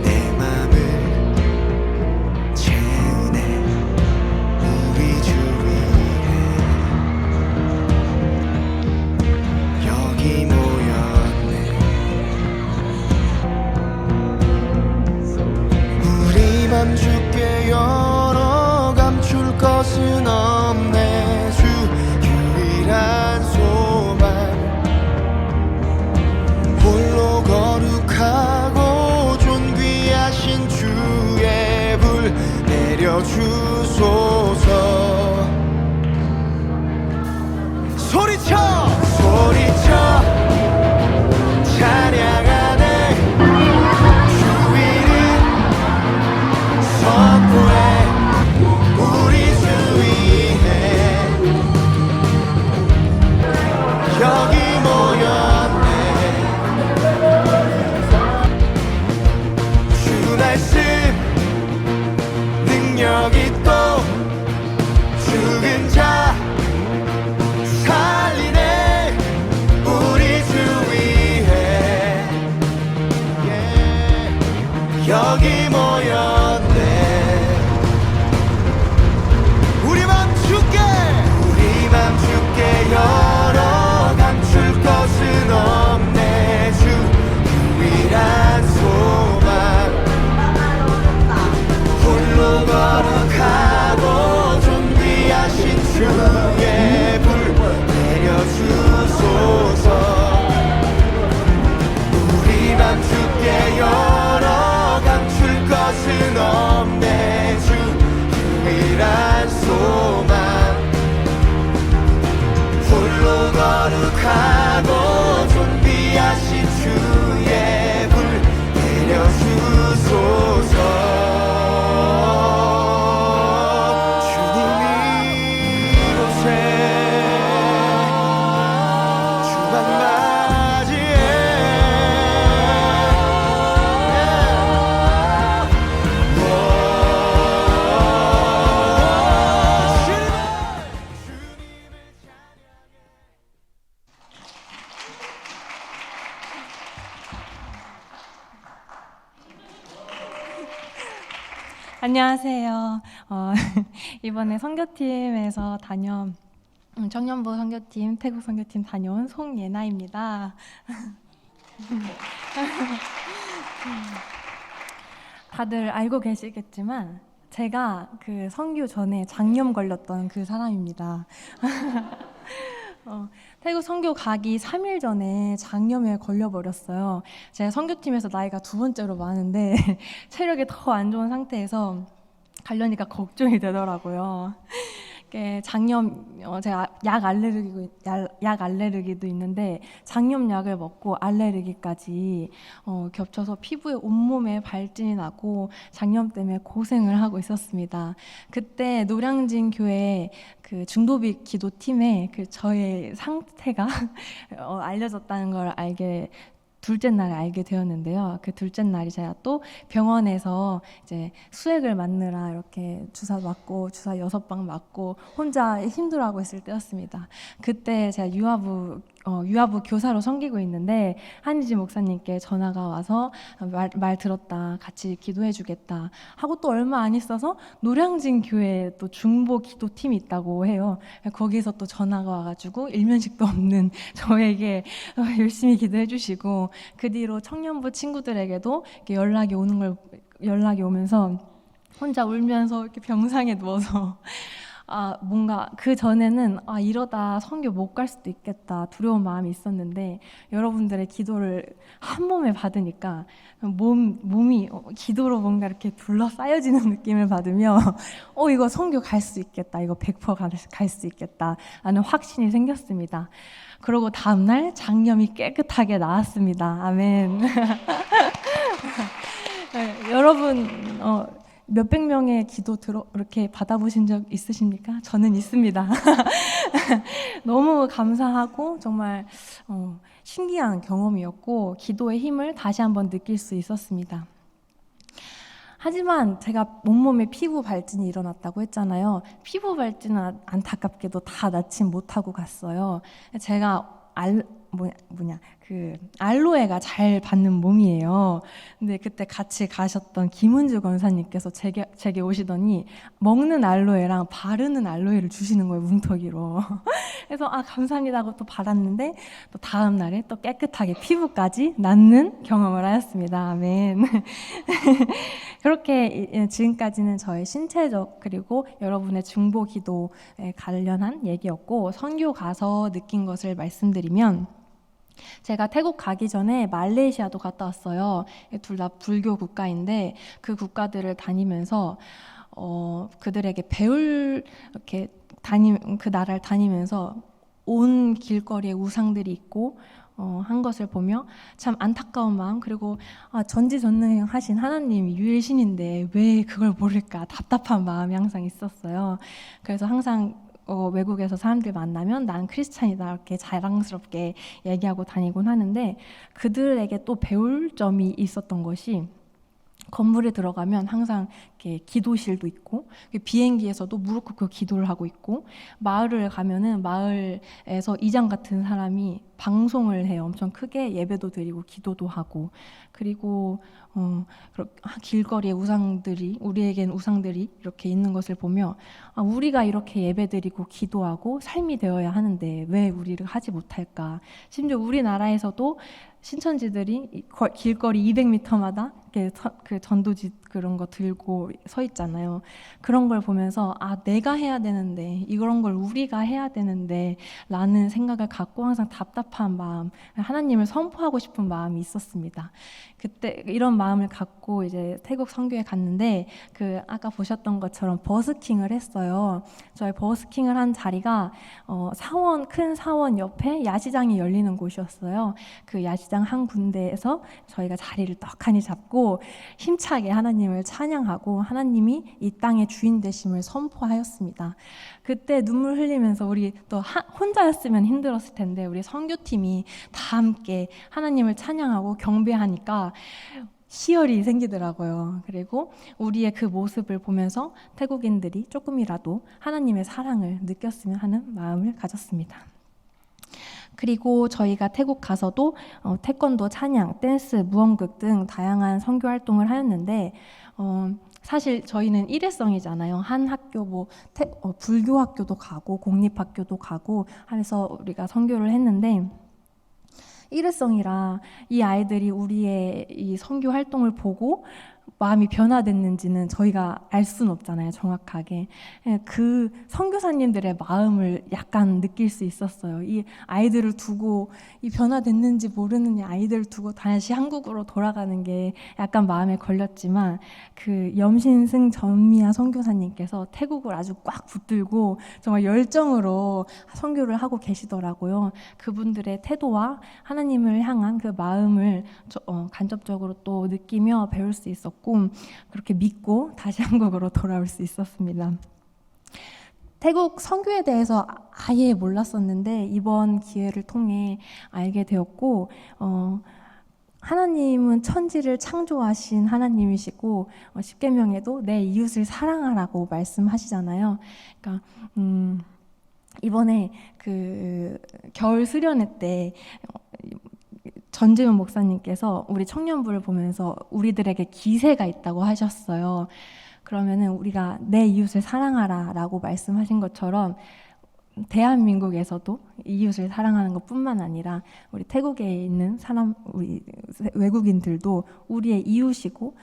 내 맘을 채우네 우리 주 위에 여기 모였네 우리 맘 주께 열어 감출 것은 없네 주 유일한 소망 홀로 거룩하고 존귀하신 주의 불 내려주소서 소리쳐 소리쳐 찬양하네 주 이름 선포해 우리 주 위에 여기 모였네 주 말씀 능력이 또 죽은 자 살리네 우리 주 위에 여기 모였네 우리 맘 주께 열어 감출 것은 없네 주 유일한 소망 홀로 거룩하고 존귀하신 주의 불 내려주소서 우리 맘 주께 열어 감출 것은 없네 주 유일한 소망 홀로 거룩하고 존귀하신 주의 불 내려주소서 주님 이곳에 주만 맞이해 안녕하세요. 이번에 선교팀에서 청년부 선교팀, 태국 선교팀 다녀온 송예나입니다. 다들 알고 계시겠지만 제가 그 선교 전에 장염 걸렸던 그 사람입니다. 태국 선교 가기 3일 전에 장염에 걸려버렸어요. 제가 선교팀에서 나이가 2번째로 많은데 체력이 더 안 좋은 상태에서 가려니까 걱정이 되더라고요. 장염, 제가 약 알레르기도 있는데 장염약을 먹고 알레르기까지 겹쳐서 피부에 온몸에 발진이 나고 장염 때문에 고생을 하고 있었습니다. 그때 노량진 교회 그 중도비 기도팀에 저의 상태가 알려졌다는 걸 둘째 날에 알게 되었는데요. 그 둘째 날이 제가 또 병원에서 이제 수액을 맞느라 이렇게 주사 맞고 주사 6방 맞고 혼자 힘들어하고 있을 때였습니다. 그때 제가 유아부 교사로 섬기고 있는데 한희지 목사님께 전화가 와서 말 들었다, 같이 기도해 주겠다 하고 또 얼마 안 있어서 노량진 교회에 또 중보 기도팀이 있다고 해요. 거기서 또 전화가 와가지고 일면식도 없는 저에게 열심히 기도해 주시고 그 뒤로 청년부 친구들에게도 이렇게 연락이 오면서 혼자 울면서 이렇게 병상에 누워서 뭔가 그 전에는 이러다 선교 못 갈 수도 있겠다 두려운 마음이 있었는데 여러분들의 기도를 한 몸에 받으니까 몸이 기도로 뭔가 이렇게 둘러싸여지는 느낌을 받으며 이거 선교 갈 수 있겠다, 이거 100% 갈 수 있겠다 라는 확신이 생겼습니다. 그리고 다음날 장염이 깨끗하게 나았습니다. 아멘. 네, 여러분 몇백 명의 기도 이렇게 받아보신 적 있으십니까? 저는 있습니다. 너무 감사하고 정말 신기한 경험이었고 기도의 힘을 다시 한번 느낄 수 있었습니다. 하지만 제가 온몸에 피부 발진이 일어났다고 했잖아요. 피부 발진은 안타깝게도 다 낫지 못하고 갔어요. 제가 그 알로에가 잘 받는 몸이에요. 근데 그때 같이 가셨던 김은주 권사님께서 제게 오시더니 먹는 알로에랑 바르는 알로에를 주시는 거예요, 뭉터기로. 그래서 감사합니다 하고 또 받았는데 또 다음 날에 또 깨끗하게 피부까지 낫는 경험을 하였습니다. 아멘. 그렇게 지금까지는 저의 신체적 그리고 여러분의 중보 기도에 관련한 얘기였고, 선교 가서 느낀 것을 말씀드리면, 제가 태국 가기 전에 말레이시아도 갔다 왔어요. 둘 다 불교 국가인데 그 국가들을 다니면서 그들에게 이렇게 그 나라를 다니면서 온 길거리에 우상들이 있고 한 것을 보며 참 안타까운 마음, 그리고 전지전능하신 하나님이 유일신인데 왜 그걸 모를까 답답한 마음이 항상 있었어요. 그래서 항상 외국에서 사람들 만나면 난 크리스찬이다 이렇게 자랑스럽게 얘기하고 다니곤 하는데, 그들에게 또 배울 점이 있었던 것이, 건물에 들어가면 항상 이렇게 기도실도 있고, 비행기에서도 무릎 꿇고 기도를 하고 있고, 마을을 가면은 마을에서 이장 같은 사람이 방송을 해요. 엄청 크게 예배도 드리고 기도도 하고, 그리고 길거리에 우리에겐 우상들이 이렇게 있는 것을 보며 우리가 이렇게 예배드리고 기도하고 삶이 되어야 하는데 왜 우리를 하지 못할까. 심지어 우리나라에서도 신천지들이 길거리 200m마다 그 전도지 그런 거 들고 서 있잖아요. 그런 걸 보면서 내가 해야 되는데, 이런 걸 우리가 해야 되는데 라는 생각을 갖고 항상 답답한 마음, 하나님을 선포하고 싶은 마음이 있었습니다. 그때 이런 마음을 갖고 이제 태국 선교에 갔는데, 아까 보셨던 것처럼 버스킹을 했어요. 저희 버스킹을 한 자리가 큰 사원 옆에 야시장이 열리는 곳이었어요. 그 야시장 한 군데에서 저희가 자리를 떡하니 잡고 힘차게 하나님을 찬양하고 하나님이 이 땅의 주인 되심을 선포하였습니다. 그때 눈물 흘리면서, 우리 또 혼자였으면 힘들었을 텐데 우리 선교팀이 다 함께 하나님을 찬양하고 경배하니까 희열이 생기더라고요. 그리고 우리의 그 모습을 보면서 태국인들이 조금이라도 하나님의 사랑을 느꼈으면 하는 마음을 가졌습니다. 그리고 저희가 태국 가서도 태권도, 찬양, 댄스, 무언극 등 다양한 선교 활동을 하였는데, 사실 저희는 일회성이잖아요. 한 학교 불교 학교도 가고 공립학교도 가고 하면서 우리가 선교를 했는데, 일회성이라 이 아이들이 우리의 이 선교 활동을 보고 마음이 변화됐는지는 저희가 알 수는 없잖아요, 정확하게. 그 선교사님들의 마음을 약간 느낄 수 있었어요. 이 아이들을 두고, 이 변화됐는지 모르는 이 아이들을 두고 다시 한국으로 돌아가는 게 약간 마음에 걸렸지만, 그 염신승 전미아 선교사님께서 태국을 아주 꽉 붙들고 정말 열정으로 선교를 하고 계시더라고요. 그분들의 태도와 하나님을 향한 그 마음을 간접적으로 또 느끼며 배울 수 있었고, 그렇게 믿고 다시 한국으로 돌아올 수 있었습니다. 태국 선교에 대해서 아예 몰랐었는데 이번 기회를 통해 알게 되었고, 하나님은 천지를 창조하신 하나님이시고, 십계명에도 내 이웃을 사랑하라고 말씀하시잖아요. 그러니까 이번에 그 겨울 수련회 때 전지훈 목사님께서 우리 청년부를 보면서 우리들에게 기세가 있다고 하셨어요. 그러면은 우리가 내 이웃을 사랑하라라고 말씀하신 것처럼 대한민국에서도 이웃을 사랑하는 것뿐만 아니라 우리 태국에 있는 우리 외국인들도 우리의 이웃이고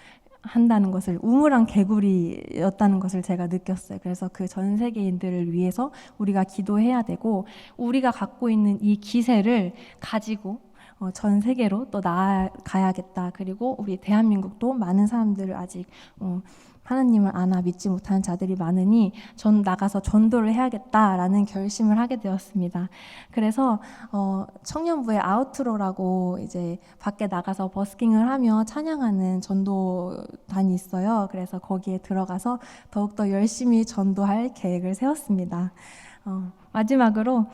한다는 것을, 우물안 개구리였다는 것을 제가 느꼈어요. 그래서 그 전 세계인들을 위해서 우리가 기도해야 되고, 우리가 갖고 있는 이 기세를 가지고 전 세계로 또 나아가야겠다. 그리고 우리 대한민국도 많은 사람들을 아직 하나님을 아나 믿지 못하는 자들이 많으니 나가서 전도를 해야겠다라는 결심을 하게 되었습니다. 그래서 청년부의 아우트로라고 이제 밖에 나가서 버스킹을 하며 찬양하는 전도단이 있어요. 그래서 거기에 들어가서 더욱더 열심히 전도할 계획을 세웠습니다. 마지막으로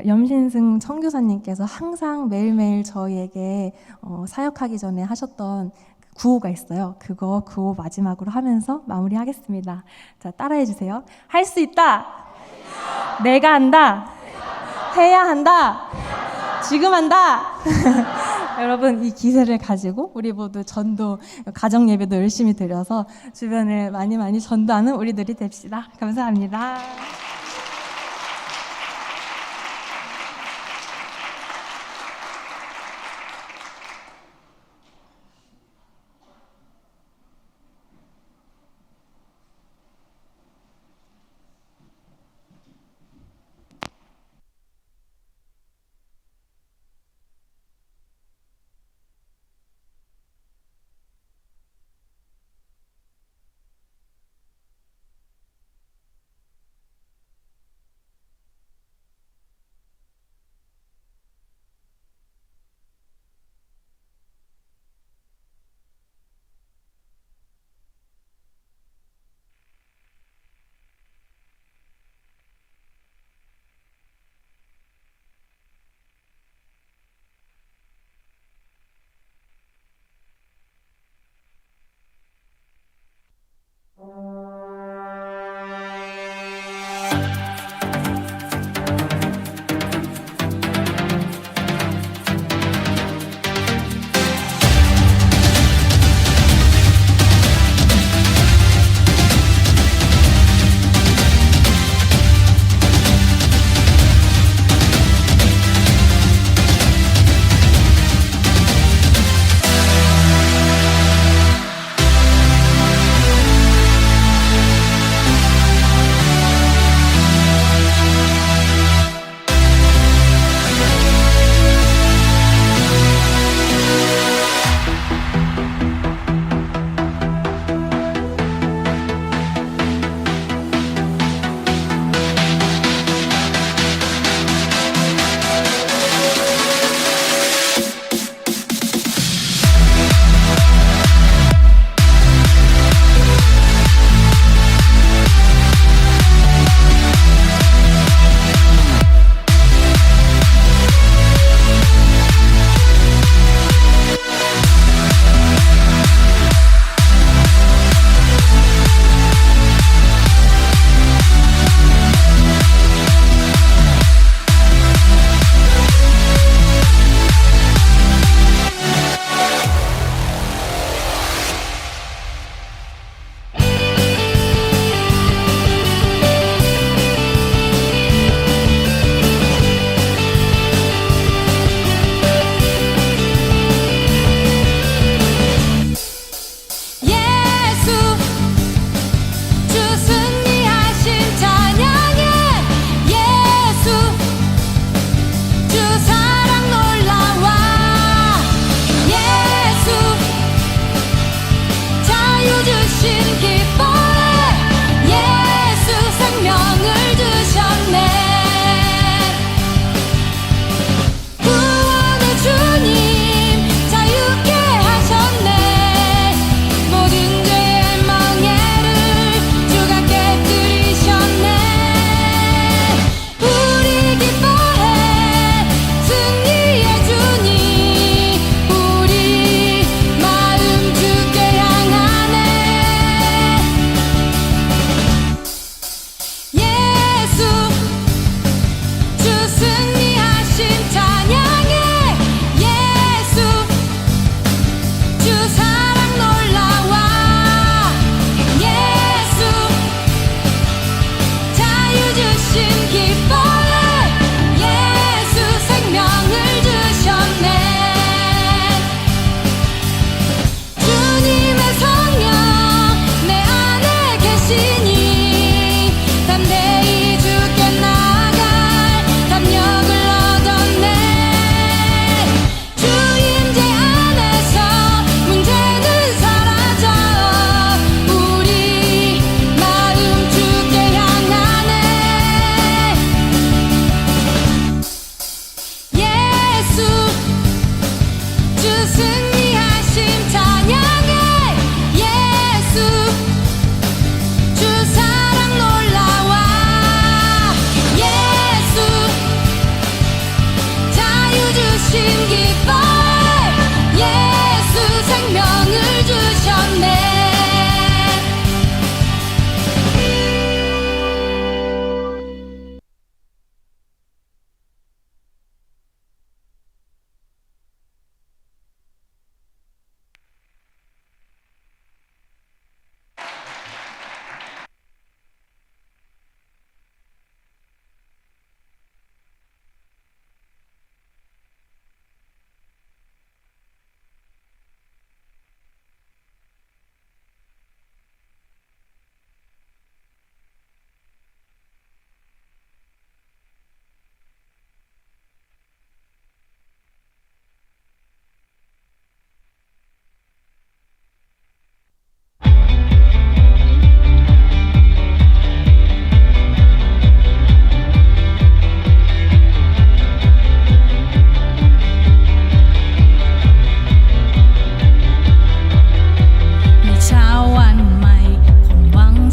염신승 청교사님께서 항상 매일매일 저희에게 사역하기 전에 하셨던 구호가 있어요. 그거 구호 마지막으로 하면서 마무리하겠습니다. 자, 따라해 주세요. 할 수 있다. 내가 한다. 해야 한다. 지금 한다. 여러분 이 기세를 가지고 우리 모두 전도 가정 예배도 열심히 드려서 주변을 많이 많이 전도하는 우리들이 됩시다. 감사합니다.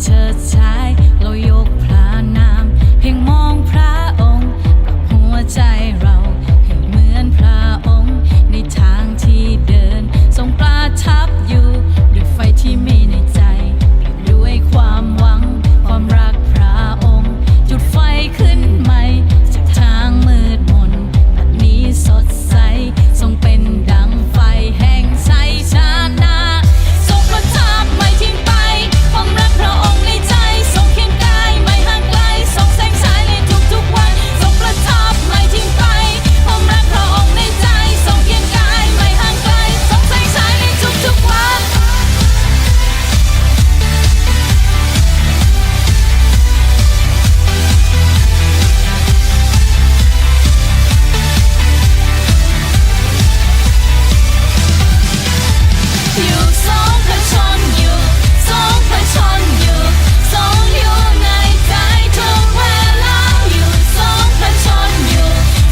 เชิดชายเรายกพระนามเพียงมองพระองค์ปรับหัวใจเราให้เหมือนพระองค์ในทางที่เดินทรงประทับอยู่ด้วยไฟที่มีในใจเปลี่ยนด้วยความหวังความรักพระองค์จุดไฟขึ้นใหม่จากทางมืดมนบัดนี้สดใสทรงเป็นดังไฟแห่งไสชนะทรงประทับไม่ทิ้งไปความรักพระองค์ในใจทรงเคียงกายไม่ห่างไกลทรงแสงฉายในทุกๆวันทรงประทับไม่ทิ้งไปความรักพระองค์ในใจทรงเคียงกายไม่ห่างไกลทรงแสงฉายในทุกๆวัน อยู่ทรงพระชนอยู่ทรงพระชนอยู่ทรงอยู่ในใจทุกเวลาอยู่ทรงพระชนอยู่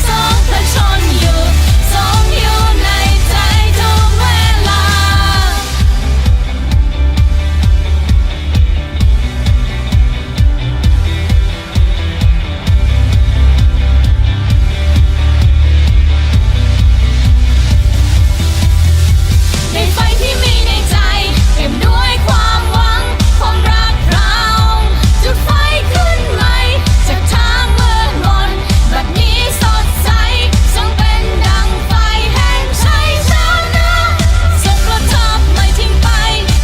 ทรงพระชนอยู่ทรงอยู่ในใจทุกเวลา ในไฟที่มีในใจเต็มด้วยความหวังความรักเราจุดไฟขึ้นใหม่จากทางมืดมนบัดนี้สดใสทรงเป็นดังไฟแห่งชัยชนะทรงประทับไม่ทิ้งไป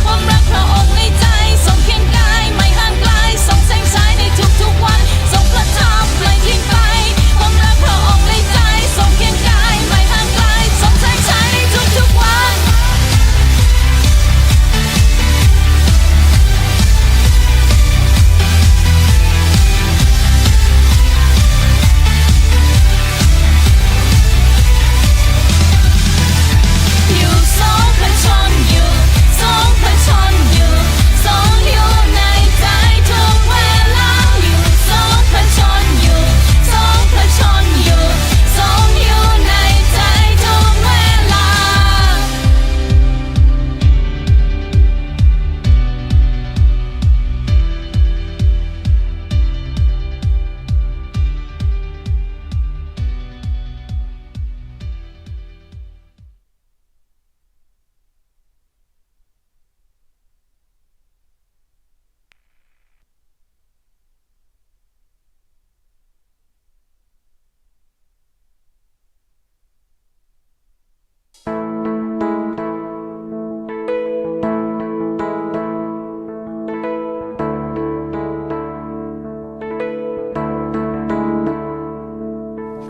ความรักพระองค์ในใจทรงเคียงกายไม่ห่างไกลทรงแสงฉายในทุกๆวันทรงประทับไม่ทิ้งไปความรักพระองค์ในใจทรงเคียงกายไม่ห่างไกลทรงแสงฉายในทุกๆวัน อยู่ทรงพระชนอยู่ทรงพระชนอยู่ทรงอยู่ในใจทุกเวลาอยู่ทรงพระชนอยู่ทรงพระชนอยู่ทรงอยู่ในใจทุกเวลา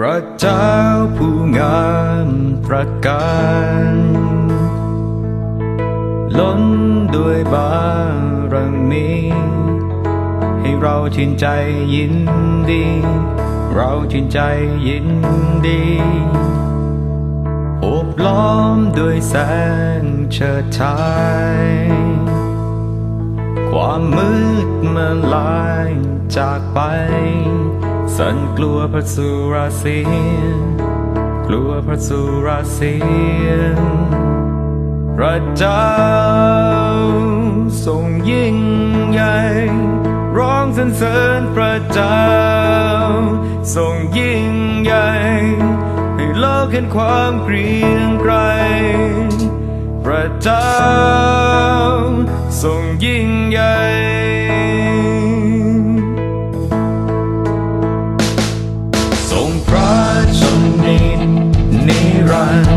พระเจ้าผู้งามตรัสการล้นด้วยบารมี ให้เราชื่นใจยินดี เราชื่นใจยินดีโอบล้อมด้วยแสงเฉิดฉาย ความมืดมันลายจากไป สันกลัวพระสุรเสียงกลัวพระสุรเสียงพระเจ้าทรงยิ่งใหญ่ร้องสรรเสริญพระเจ้าทรงยิ่งใหญ่ให้โลกเห็นความเกรียงไกรพระเจ้าทรงยิ่งใหญ่ทรงพระชนนิรัน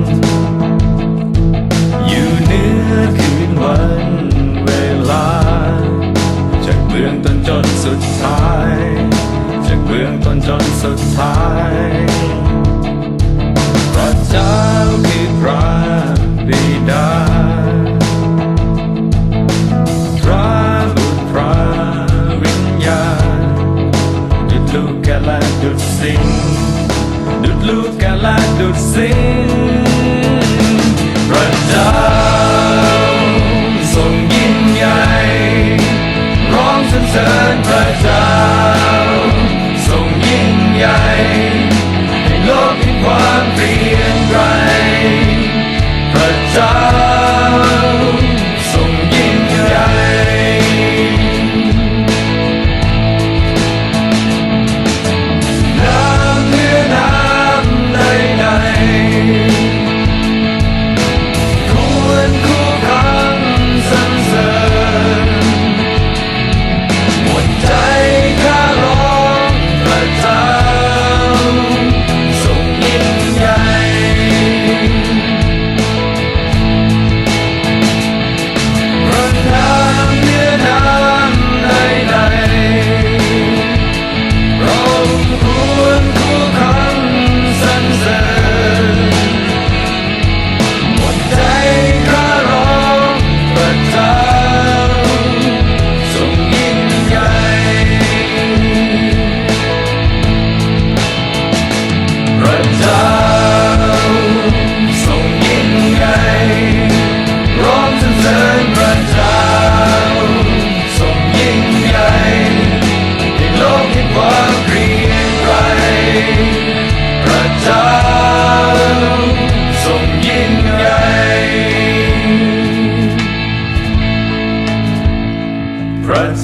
ดร์อยู่เหนือคืนวันเวลาจากเบื้องต้นจนสุดท้ายจากเบื้องต้นจนสุดท้ายพระเจ้าคือพระบิดาพระ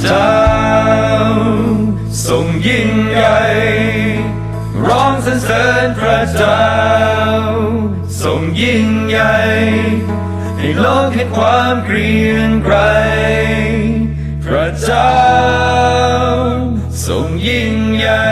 เจ้าทรงยิ่งใหญ่ร้องสรรเสริญพระเจ้าทรงยิ่งใหญ่ให้โลกเห็นความเกรียงไกรพระเจ้าทรงยิ่งใหญ่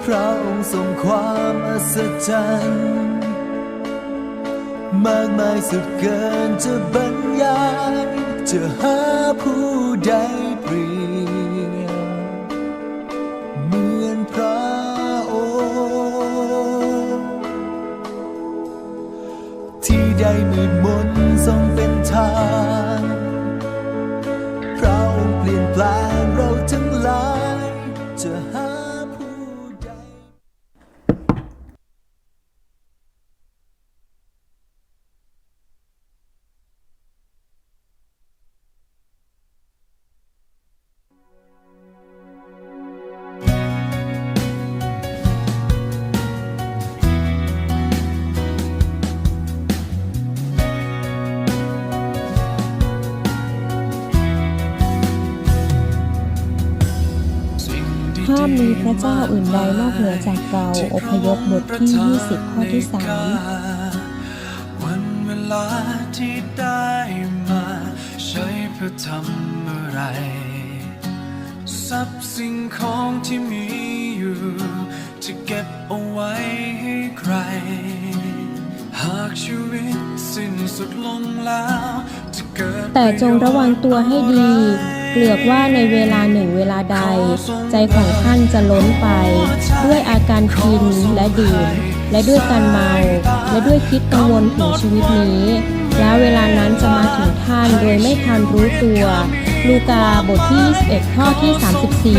พระองค์ทรงความอัศจรรย์มากมายสุดเกินจะบรรยายจะหาผู้ใดเปรียบเหมือนพระองค์ที่ได้มืดมนทรงเป็นทางพระองค์เปลี่ยนแปลงเราทั้งหลายจะหาผู้ใด ถ้ามีพระเจ้าอื่นใดนอกเหนือจากเราอพยพบทที่ 20 ข้อที่ 3 วันเวลาที่ได้มาใช้เพื่อทำอะไรทรัพย์สิ่งของที่มีอยู่จะเก็บเอาไว้ให้ใครหากชีวิตสิ้นสุดลงแล้วจะเกิด แต่จงระวังตัวให้ดี เกลือกว่าในเวลาหนึ่งเวลาใด ใจของท่านจะล้นไป ด้วยอาการกินและดื่ม และด้วยการเมา และด้วยคิดกังวลถึงชีวิตนี้ แล้วเวลานั้นจะมาถึงท่านโดยไม่ทันรู้ตัว ลูกาบทที่ 21 ข้อที่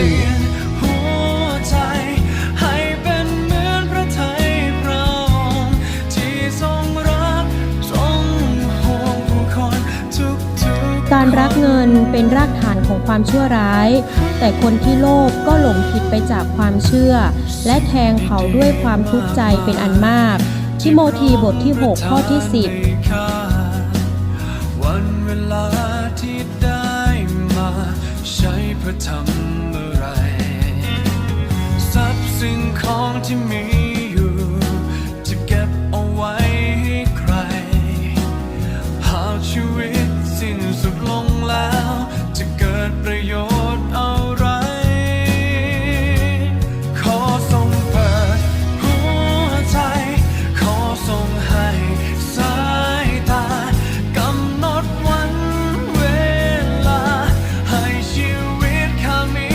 34 หัวใจให้เป็นเหมือนพระทัยพระองค์ที่ทรงรักทรงห่วงผู้คนทุกๆ การรักเงินเป็นรากฐานของความชั่วร้าย แต่คนที่โลภก็หลงผิดไปจากความเชื่อ และแทงเขาด้วยความทุกข์ใจเป็นอันมาก ทิโมธีบทที่ 6 ข้อที่ 10 วันเวลาที่ได้มาใช้เพื่อทำอะไรทรัพย์สิ่งของที่มีอยู่จะเก็บเอาไว้ให้ใครหากชีวิตสิ้นสุดลงแล้วจะเกิดประโยชน์อะไรขอทรงเปิดหัวใจขอทรงให้สายตากำหนดวันเวลาให้ชีวิตข้ามี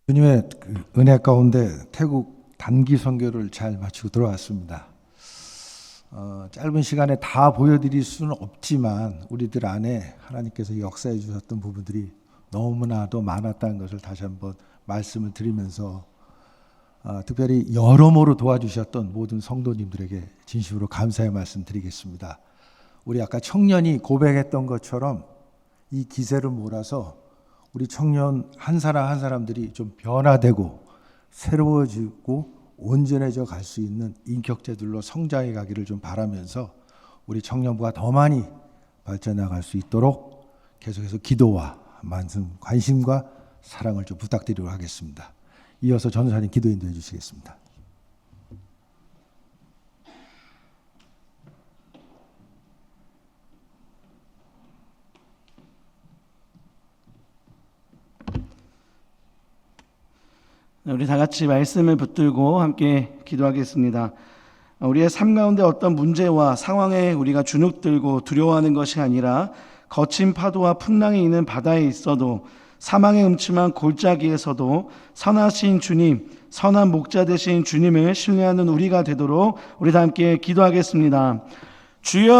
주님의 그 은혜 가운데 태국 단기 선교를 잘 마치고 들어왔습니다. 짧은 시간에 다 보여드릴 수는 없지만 우리들 안에 하나님께서 역사해 주셨던 부분들이 너무나도 많았다는 것을 다시 한번 말씀을 드리면서 특별히 여러모로 도와주셨던 모든 성도님들에게 진심으로 감사의 말씀 드리겠습니다. 우리 아까 청년이 고백했던 것처럼 이 기세를 몰아서 우리 청년 한 사람 한 사람들이 좀 변화되고 새로워지고 온전해져 갈 수 있는 인격체들로 성장해 가기를 좀 바라면서 우리 청년부가 더 많이 발전해 나갈 수 있도록 계속해서 기도와 많은 관심과 사랑을 좀 부탁드리도록 하겠습니다. 이어서 전도사님 기도 인도해 주시겠습니다. 우리 다 같이 말씀을 붙들고 함께 기도하겠습니다. 우리의 삶 가운데 어떤 문제와 상황에 우리가 주눅들고 두려워하는 것이 아니라 거친 파도와 풍랑이 있는 바다에 있어도 사망의 음침한 골짜기에서도 선하신 주님, 선한 목자 되신 주님을 신뢰하는 우리가 되도록 우리 다 함께 기도하겠습니다. 주여!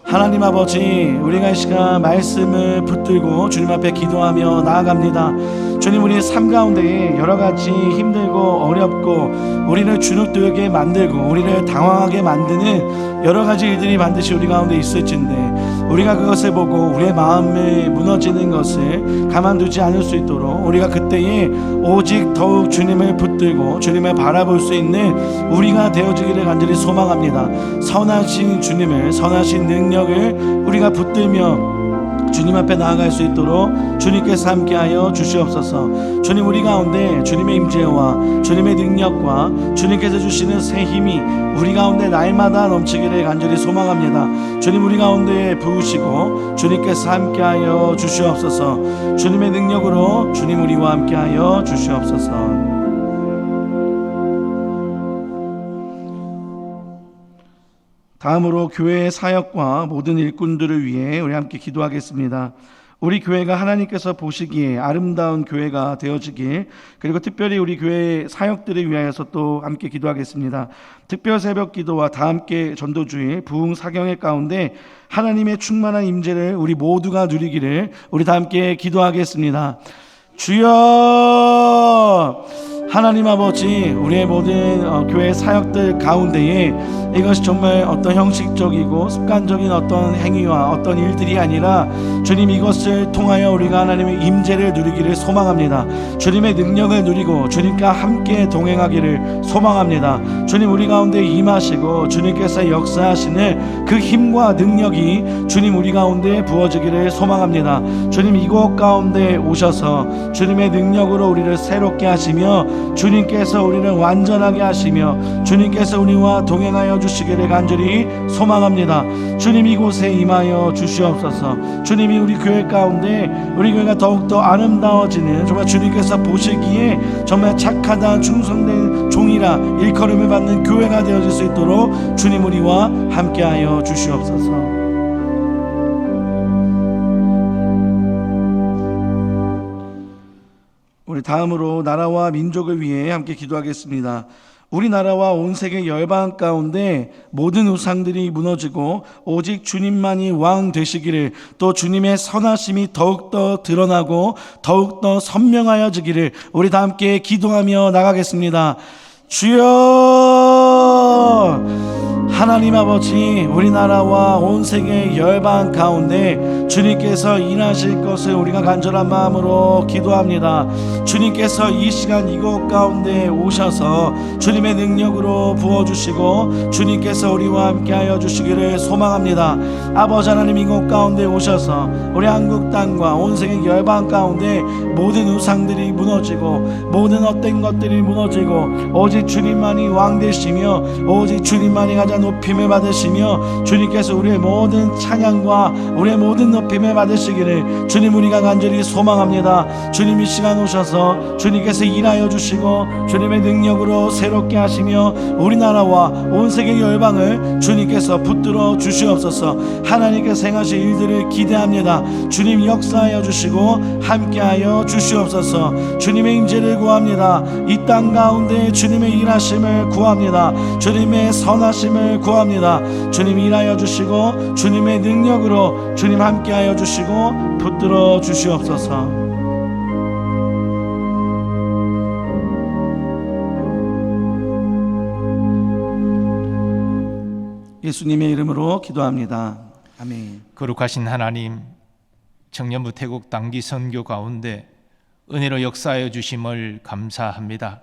하나님 아버지, 우리가 이 시간 말씀을 붙들고 주님 앞에 기도하며 나아갑니다. 주님, 우리의 삶 가운데 여러 가지 힘들고 어렵고 우리를 주눅들게 만들고 우리를 당황하게 만드는 여러 가지 일들이 반드시 우리 가운데 있을진데 우리가 그것을 보고 우리의 마음이 무너지는 것을 가만두지 않을 수 있도록 우리가 그때에 오직 더욱 주님을 붙들고 주님을 바라볼 수 있는 우리가 되어지기를 간절히 소망합니다. 선하신 주님을, 선하신 능력을 우리가 붙들며 주님 앞에 나아갈 수 있도록 주님께서 함께하여 주시옵소서. 주님, 우리 가운데 주님의 임재와 주님의 능력과 주님께서 주시는 새 힘이 우리 가운데 날마다 넘치기를 간절히 소망합니다. 주님, 우리 가운데 부으시고 주님께서 함께하여 주시옵소서. 주님의 능력으로 주님 우리와 함께하여 주시옵소서. 다음으로 교회의 사역과 모든 일꾼들을 위해 우리 함께 기도하겠습니다. 우리 교회가 하나님께서 보시기에 아름다운 교회가 되어지길, 그리고 특별히 우리 교회의 사역들을 위하여서 또 함께 기도하겠습니다. 특별 새벽 기도와 다 함께 전도주일 부흥 사경회 가운데 하나님의 충만한 임재를 우리 모두가 누리기를 우리 다 함께 기도하겠습니다. 주여! 하나님 아버지, 우리의 모든 교회 사역들 가운데에 이것이 정말 어떤 형식적이고 습관적인 어떤 행위와 어떤 일들이 아니라 주님, 이것을 통하여 우리가 하나님의 임재를 누리기를 소망합니다. 주님의 능력을 누리고 주님과 함께 동행하기를 소망합니다. 주님, 우리 가운데 임하시고 주님께서 역사하시는 그 힘과 능력이 주님 우리 가운데 부어지기를 소망합니다. 주님, 이곳 가운데 오셔서 주님의 능력으로 우리를 새롭게 하시며 주님께서 우리를 완전하게 하시며 주님께서 우리와 동행하여 주시기를 간절히 소망합니다. 주님, 이곳에 임하여 주시옵소서. 주님이 우리 교회 가운데 우리 교회가 더욱더 아름다워지는, 정말 주님께서 보시기에 정말 착하다 충성된 종이라 일컬음을 받는 교회가 되어질 수 있도록 주님 우리와 함께하여 주시옵소서. 우리 다음으로 나라와 민족을 위해 함께 기도하겠습니다. 우리나라와 온 세계 열방 가운데 모든 우상들이 무너지고 오직 주님만이 왕 되시기를, 또 주님의 선하심이 더욱더 드러나고 더욱더 선명하여지기를 우리 다 함께 기도하며 나가겠습니다. 주여! 하나님 아버지, 우리나라와 온 세계 열방 가운데 주님께서 일하실 것을 우리가 간절한 마음으로 기도합니다. 주님께서 이 시간 이곳 가운데 오셔서 주님의 능력으로 부어주시고 주님께서 우리와 함께하여 주시기를 소망합니다. 아버지 하나님, 이곳 가운데 오셔서 우리 한국 땅과 온 세계 열방 가운데 모든 우상들이 무너지고 모든 헛된 것들이 무너지고 오직 주님만이 왕 되시며 오직 주님만이 가장 높임을 받으시며 주님께서 우리의 모든 찬양과 우리의 모든 높임을 받으시기를 주님 우리가 간절히 소망합니다. 주님 이 시간 오셔서 주님께서 일하여 주시고 주님의 능력으로 새롭게 하시며 우리나라와 온 세계 열방을 주님께서 붙들어 주시옵소서. 하나님께서 행하실 일들을 기대합니다. 주님 역사하여 주시고 함께하여 주시옵소서. 주님의 임재를 구합니다. 이 땅 가운데 주님의 일하심을 구합니다. 주님의 선하심을 구합니다. 주님 일하여 주시고 주님의 능력으로 주님 함께하여 주시고 붙들어 주시옵소서. 예수님의 이름으로 기도합니다. 아멘. 거룩하신 하나님, 청년부 태국 단기 선교 가운데 은혜로 역사하여 주심을 감사합니다.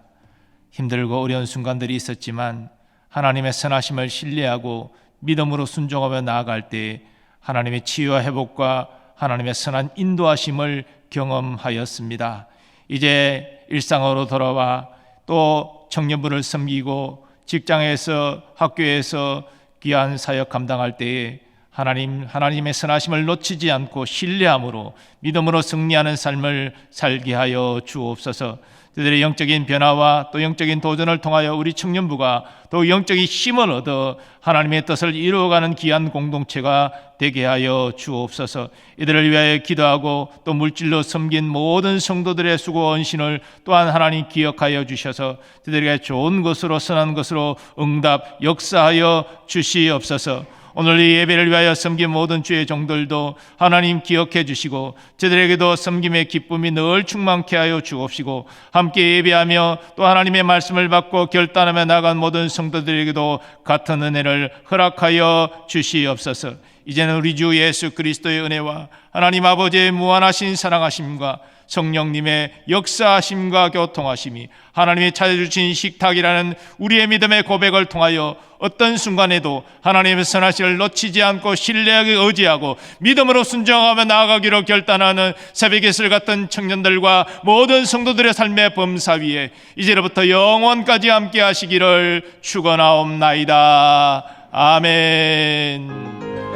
힘들고 어려운 순간들이 있었지만 하나님의 선하심을 신뢰하고 믿음으로 순종하며 나아갈 때 하나님의 치유와 회복과 하나님의 선한 인도하심을 경험하였습니다. 이제 일상으로 돌아와 또 청년부를 섬기고 직장에서 학교에서 귀한 사역 감당할 때에 하나님의 선하심을 놓치지 않고 신뢰함으로 믿음으로 승리하는 삶을 살게 하여 주옵소서. 그들의 영적인 변화와 또 영적인 도전을 통하여 우리 청년부가 또 영적인 힘을 얻어 하나님의 뜻을 이루어가는 귀한 공동체가 되게 하여 주옵소서. 이들을 위하여 기도하고 또 물질로 섬긴 모든 성도들의 수고 헌신을 또한 하나님 기억하여 주셔서 그들에게 좋은 것으로 선한 것으로 응답 역사하여 주시옵소서. 오늘 이 예배를 위하여 섬긴 모든 주의 종들도 하나님 기억해 주시고 저들에게도 섬김의 기쁨이 늘 충만케 하여 주옵시고 함께 예배하며 또 하나님의 말씀을 받고 결단하며 나간 모든 성도들에게도 같은 은혜를 허락하여 주시옵소서. 이제는 우리 주 예수 그리스도의 은혜와 하나님 아버지의 무한하신 사랑하심과 성령님의 역사하심과 교통하심이 하나님이 찾아주신 식탁이라는 우리의 믿음의 고백을 통하여 어떤 순간에도 하나님의 선하심을 놓치지 않고 신뢰하게 의지하고 믿음으로 순종하며 나아가기로 결단하는 새벽의 이슬 같은 청년들과 모든 성도들의 삶의 범사 위에 이제로부터 영원까지 함께 하시기를 축원하옵나이다. 아멘.